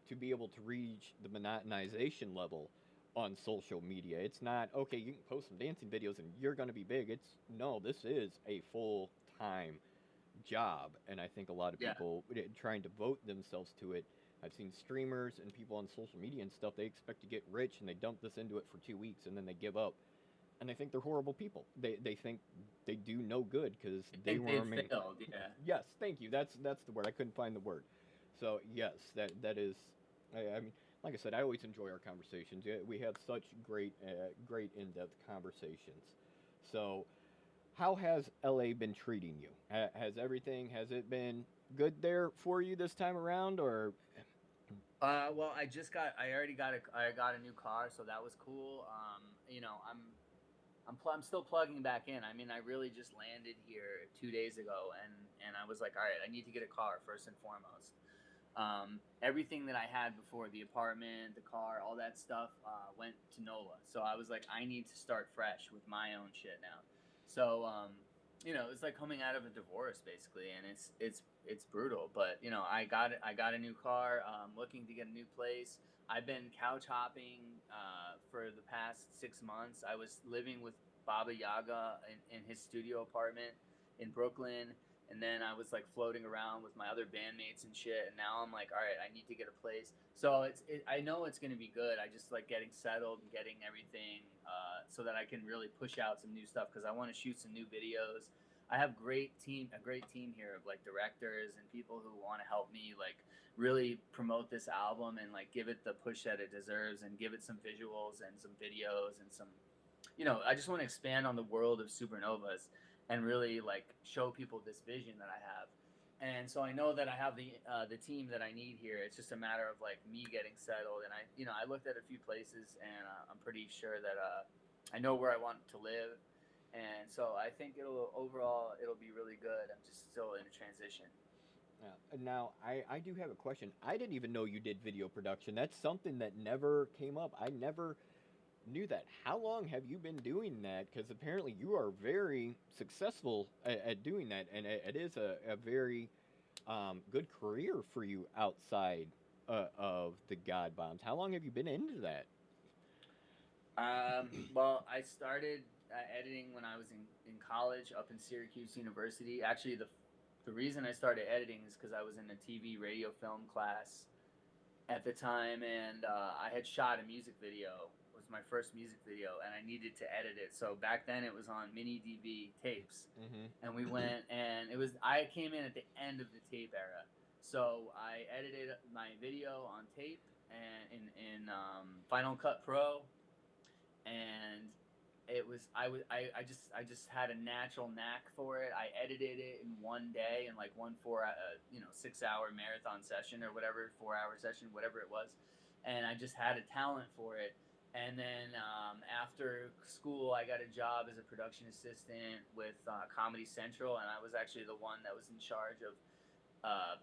to be able to reach the monotonization level on social media. It's not, okay, you can post some dancing videos and you're going to be big. It's, no, this is a full time job. And I think a lot of Yeah. people trying to vote themselves to it. I've seen streamers and people on social media and stuff, they expect to get rich and they dump this into it for 2 weeks and then they give up. And they think they're horrible people. They think they do no good because I they think were they've failed. Yeah. Yes, thank you. That's the word. I couldn't find the word. So yes, that is. I mean, like I said, I always enjoy our conversations. Yeah, we have such great in-depth conversations. So, how has LA been treating you? Has everything? Has it been good there for you this time around, or? Well, I already I got a new car, so that was cool. You know, I'm still plugging back in. I mean, I really just landed here 2 days ago, and I was like, all right, I need to get a car first and foremost. Everything that I had before, the apartment, the car, all that stuff, went to NOLA. So I was like, I need to start fresh with my own shit now. So, you know, it's like coming out of a divorce basically, and it's brutal. But you know, I got a new car. Looking to get a new place. I've been couch hopping for the past 6 months. I was living with Baba Yaga in his studio apartment in Brooklyn, and then I was like floating around with my other bandmates and shit. And now I'm like, all right, I need to get a place. So I know it's gonna be good. I just like getting settled and getting everything so that I can really push out some new stuff because I want to shoot some new videos. I have a great team here of like directors and people who want to help me like really promote this album and like give it the push that it deserves and give it some visuals and some videos and some, you know, I just want to expand on the world of Supernovas and really like show people this vision that I have. And so I know that I have the team that I need here. It's just a matter of like me getting settled. And I looked at a few places, and I'm pretty sure that I know where I want to live. And so I think it'll be really good. I'm just still in a transition. Now, I do have a question. I didn't even know you did video production. That's something that never came up. I never knew that. How long have you been doing that? Because apparently you are very successful at doing that, and it is a very good career for you outside of the God Bombs. How long have you been into that? Well, I started editing when I was in college up in Syracuse University. Actually, the reason I started editing is because I was in a TV radio film class at the time, and I had shot a music video. It was my first music video, and I needed to edit it. So back then, it was on mini DV tapes, Mm-hmm. and we went, and I came in at the end of the tape era. So I edited my video on tape and in Final Cut Pro, and I just had a natural knack for it. I edited it in one day in like one 6 hour marathon session or whatever, 4 hour session, whatever it was, and I just had a talent for it. And then after school, I got a job as a production assistant with Comedy Central, and I was actually the one that was in charge of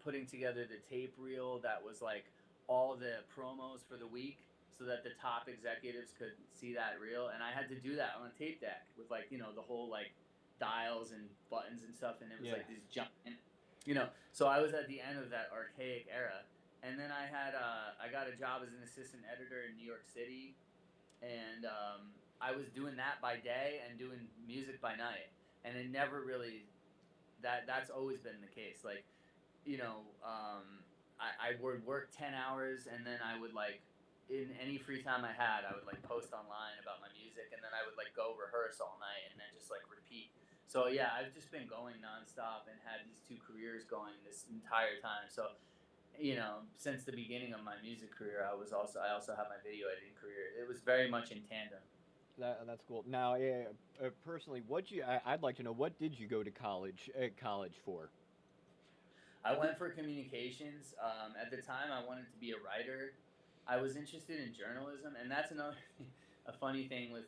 putting together the tape reel that was like all the promos for the week so that the top executives could see that reel. And I had to do that on a tape deck with like, you know, the whole like dials and buttons and stuff. And it was Yeah. like this giant, you know, so I was at the end of that archaic era. And then I got a job as an assistant editor in New York City. And I was doing that by day and doing music by night. And it never really, that's always been the case. Like, you know, I would work 10 hours, and then I would like, in any free time I had, I would like post online about my music, and then I would like go rehearse all night and then just like repeat. So yeah, I've just been going nonstop and had these two careers going this entire time. So since the beginning of my music career, I also have my video editing career. It was very much in tandem. That's cool. Now, personally, I'd like to know, what did you go to college for? I went for communications. At the time, I wanted to be a writer. I was interested in journalism, and that's another a funny thing with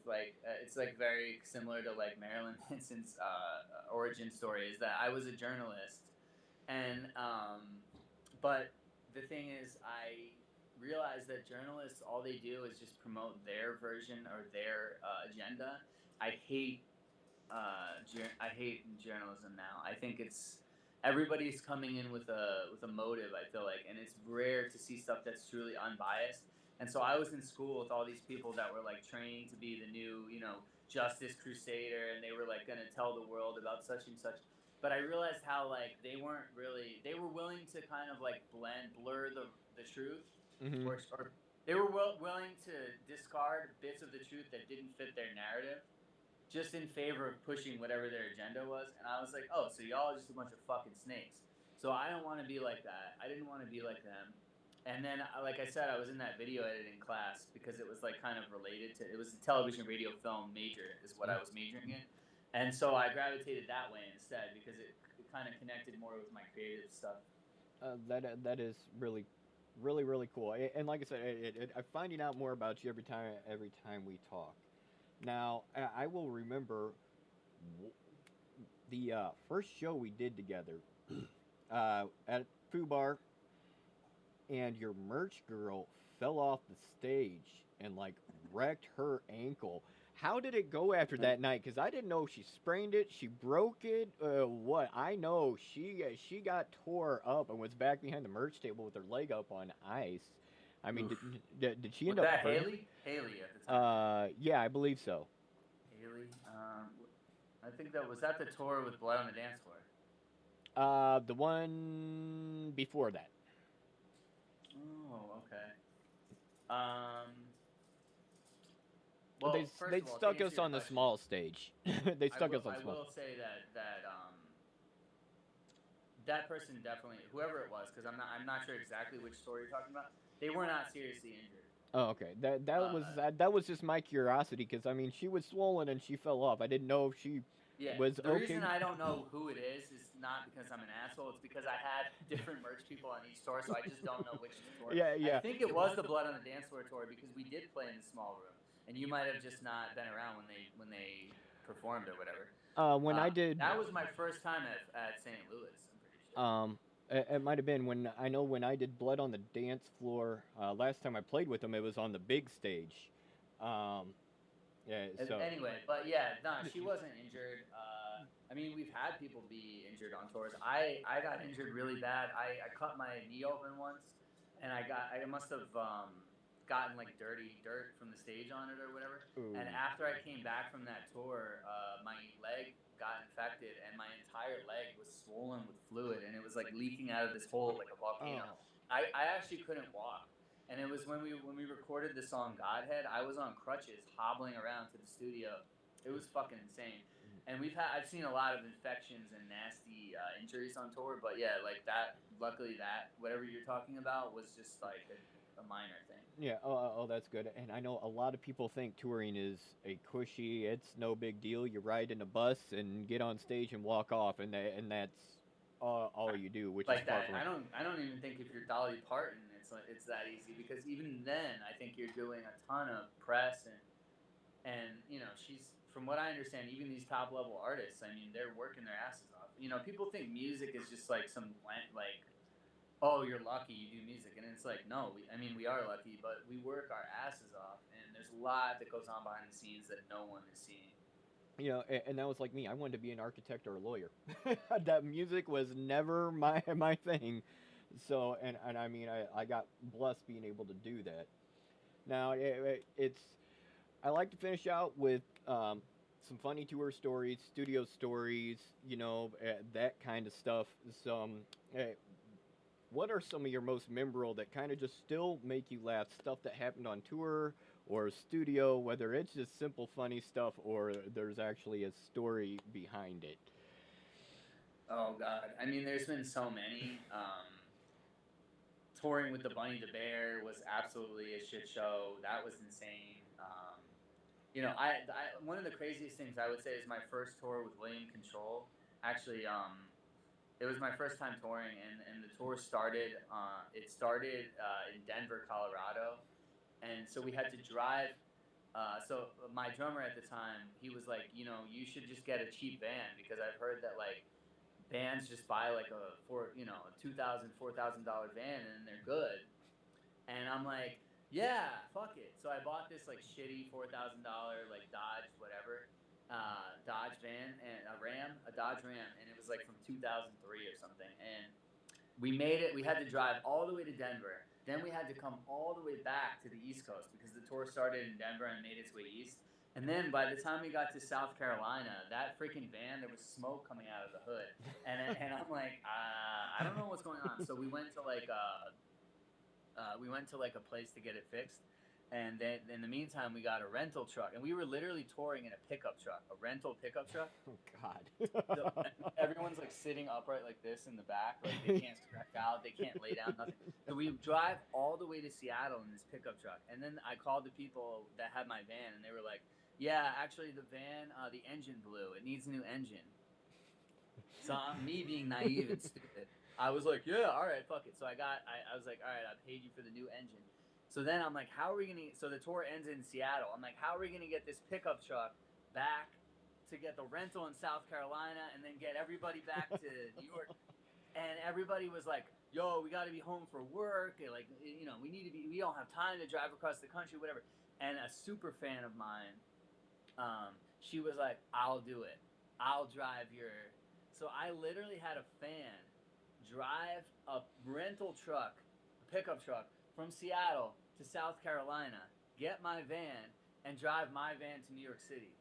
it's like very similar to like Marilyn Manson's origin story is that I was a journalist, and but the thing is, I realized that journalists all they do is just promote their version or their agenda. I hate I hate journalism now. I think it's everybody's coming in with a motive. I feel like, and it's rare to see stuff that's truly unbiased. And so I was in school with all these people that were like training to be the new, justice crusader, and they were like going to tell the world about such and such. But I realized how like they were willing to kind of like blur the truth, Mm-hmm. or they were willing to discard bits of the truth that didn't fit their narrative just in favor of pushing whatever their agenda was. And I was like, oh, so y'all are just a bunch of fucking snakes. So I don't want to be like that. I didn't want to be like them. And then, like I said, I was in that video editing class because it was like kind of related to, it was a television, radio, film major is what I was majoring in. And so I gravitated that way instead because it kind of connected more with my creative stuff. That is really, really, really cool. And like I said, I'm finding out more about you every time we talk. Now, I will remember the first show we did together at Foo Bar, and your merch girl fell off the stage and like wrecked her ankle. How did it go after that night? Because I didn't know if she sprained it, she broke it, what? I know she got tore up and was back behind the merch table with her leg up on ice. I mean, did she end Was up that hurting? Haley? Haley at the time. Yeah, I believe so. Haley. I think that was that the tour with Blood on the Dance Floor. The one before that. Oh, okay. Well, they first they of all, to stuck answer us your on the question, small stage. They stuck us on I small. will say that person definitely, whoever it was, because I'm not sure exactly which story you're talking about. They were not seriously injured. Oh, okay. That was just my curiosity, because I mean, she was swollen and she fell off. I didn't know if she Yeah, was the okay. reason I don't know who it is not because I'm an asshole. It's because I had different merch people on each tour, so I just don't know which tour. Yeah, yeah. I think it was the Blood on the Dance Floor tour because we did play in the small room, and you might have just not been around when they performed or whatever. When I did, that was my first time at St. Louis. I'm pretty sure. It might have been when I did Blood on the Dance Floor. Last time I played with them, it was on the big stage. Yeah. So anyway, but yeah, no, she wasn't injured. I mean, we've had people be injured on tours. I got injured really bad. I cut my knee open once, and I must have gotten like dirty dirt from the stage on it or whatever. Ooh. And after I came back from that tour, my leg got infected, and my entire leg was swollen with fluid, and it was like leaking out of this hole like a volcano. Oh. I actually couldn't walk. And it was when we recorded the song Godhead, I was on crutches hobbling around to the studio. It was fucking insane. And I've seen a lot of infections and nasty injuries on tour, but yeah, like that. Luckily, that whatever you're talking about was just like a minor thing. Yeah. Oh, that's good. And I know a lot of people think touring is a cushy. It's no big deal. You ride in a bus and get on stage and walk off, and that's all you do. Which like is far that. from. I don't even think if you're Dolly Parton, it's that easy because even then, I think you're doing a ton of press and she's from what I understand, even these top level artists, I mean, they're working their asses off. People think music is just like some like, oh, you're lucky you do music, and it's like, no, we are lucky, but we work our asses off, and there's a lot that goes on behind the scenes that no one is seeing. And that was like me. I wanted to be an architect or a lawyer. That music was never my thing. So, and I mean, I got blessed being able to do that. Now, it's I like to finish out with some funny tour stories, studio stories, that kind of stuff. What are some of your most memorable that kind of just still make you laugh? Stuff that happened on tour, or a studio, whether it's just simple funny stuff or there's actually a story behind it? Oh God, I mean, there's been so many. Touring with the Bunny the Bear was absolutely a shit show. That was insane. One of the craziest things I would say is my first tour with William Control. Actually, it was my first time touring, and the tour started. It started in Denver, Colorado, and so we had to drive. So my drummer at the time, he was like, you should just get a cheap van because I've heard that like bands just buy like a $2,000, $4,000 van and they're good. And I'm like, yeah, fuck it. So I bought this like shitty $4,000 like Dodge whatever, Dodge van and a Dodge Ram, and it was like from 2003 or something. And we made it. We had to drive all the way to Denver. Then we had to come all the way back to the East Coast because the tour started in Denver and made its way east. And then by the time we got to South Carolina, that freaking van, there was smoke coming out of the hood. And I'm like, I don't know what's going on. So we went to like a place to get it fixed. And then in the meantime, we got a rental truck, and we were literally touring in a pickup truck, a rental pickup truck. Oh God! So everyone's like sitting upright like this in the back, like they can't stretch out, they can't lay down, nothing. So we drive all the way to Seattle in this pickup truck, and then I called the people that had my van, and they were like, "Yeah, actually, the van, the engine blew. It needs a new engine." So me being naive and stupid, I was like, "Yeah, all right, fuck it." So I was like, "All right, I paid you for the new engine." So then I'm like, how are we gonna? So the tour ends in Seattle. I'm like, how are we gonna get this pickup truck back to get the rental in South Carolina and then get everybody back to New York? And everybody was like, yo, we got to be home for work. And like, we don't have time to drive across the country, whatever. And a super fan of mine, she was like, I'll do it. I'll drive your. So I literally had a fan drive a rental truck, a pickup truck from Seattle to South Carolina, get my van, and drive my van to New York City.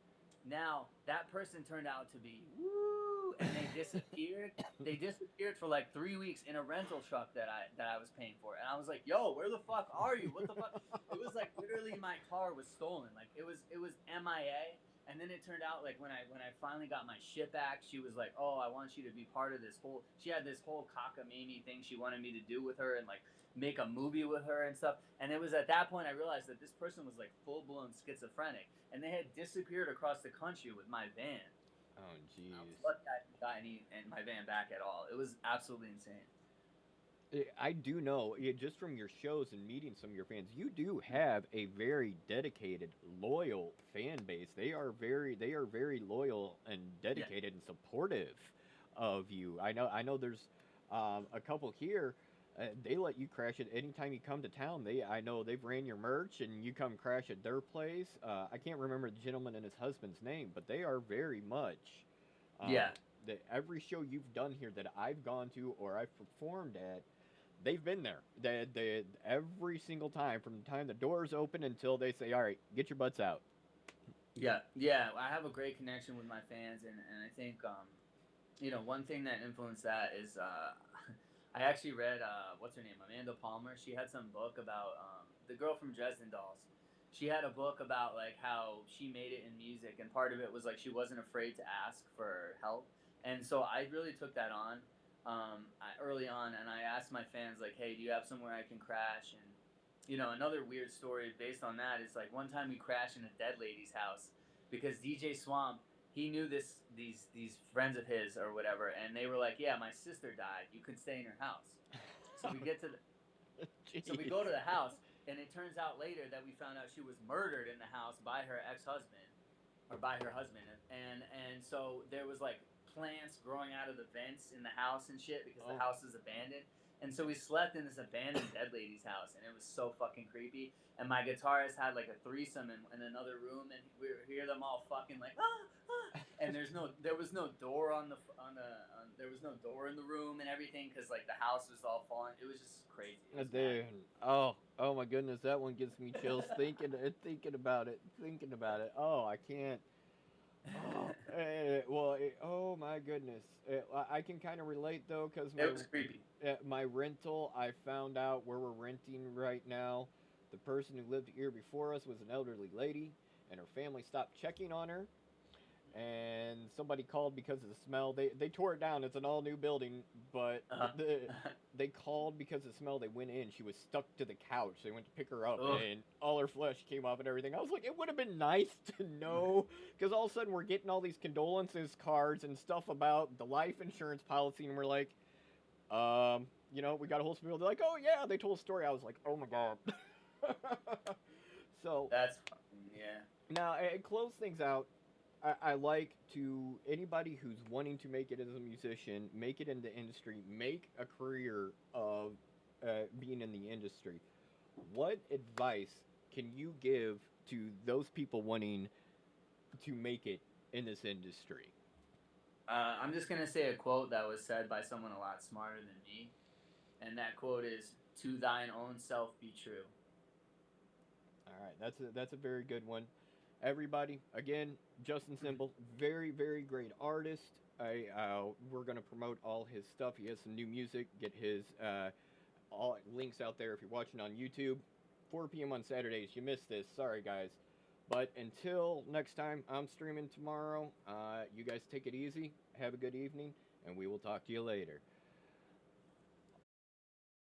Now, that person turned out to be woo, and they disappeared. They disappeared for like 3 weeks in a rental truck that I was paying for. And I was like, yo, where the fuck are you? What the fuck? It was like literally my car was stolen. Like it was MIA. And then it turned out like when I finally got my shit back, she was like, "Oh, I want you to be part of this whole." She had this whole cockamamie thing she wanted me to do with her and like make a movie with her and stuff. And it was at that point I realized that this person was like full blown schizophrenic, and they had disappeared across the country with my van. Oh jeez. I was lucky I didn't got any and my van back at all. It was absolutely insane. I do know, just from your shows and meeting some of your fans, you do have a very dedicated, loyal fan base. They are very loyal and dedicated and supportive of you. I know. There's a couple here. They let you crash it anytime you come to town. I know they've ran your merch and you come crash at their place. I can't remember the gentleman and his husband's name, but they are very much. Yeah. Every show you've done here that I've gone to or I've performed at, they've been there. They every single time, from the time the doors open until they say, "All right, get your butts out." Yeah. I have a great connection with my fans, and I think one thing that influenced that is I actually read what's her name, Amanda Palmer. She had some book about the girl from Dresden Dolls. She had a book about like how she made it in music, and part of it was like she wasn't afraid to ask for help, and so I really took that on early on, and I asked my fans like, "Hey, do you have somewhere I can crash?" And another weird story based on that is like one time we crashed in a dead lady's house because DJ Swamp, he knew these friends of his or whatever, and they were like, "Yeah, my sister died. You can stay in her house." So we get to so we go to the house, and it turns out later that we found out she was murdered in the house by her ex-husband or by her husband, and so there was like plants growing out of the vents in the house and shit because the house is abandoned. And so we slept in this abandoned dead lady's house, and it was so fucking creepy. And my guitarist had like a threesome in another room, and we would hear them all fucking like and there was no door there was no door in the room and everything because like the house was all falling. It was just crazy. Dude, oh my goodness, that one gives me chills thinking about it. Oh, I can't. Oh my goodness. I can kind of relate though, because it was creepy. my rental, I found out where we're renting right now. The person who lived here before us was an elderly lady, and her family stopped checking on her. And somebody called because of the smell. They tore it down. It's an all new building, but they called because of the smell. They went in. She was stuck to the couch. They went to pick her up, Ugh. and all her flesh came off and everything. I was like, it would have been nice to know, because all of a sudden we're getting all these condolences cards and stuff about the life insurance policy, and we're like, you know, we got a whole spiel. They're like, oh yeah, they told a story. I was like, oh my god. So That's fucking, yeah. now, to close things out, I like to anybody who's wanting to make it as a musician, make it in the industry, make a career of being in the industry. What advice can you give to those people wanting to make it in this industry? I'm just gonna say a quote that was said by someone a lot smarter than me, and that quote is, "To thine own self be true." All right, that's a very good one. Everybody, again, Justin Simple, very very great artist. We're gonna promote all his stuff. He has some new music. Get his all links out there if you're watching on YouTube. 4 p.m. on Saturdays. You missed this. Sorry guys. But until next time, I'm streaming tomorrow. You guys take it easy. Have a good evening, and we will talk to you later.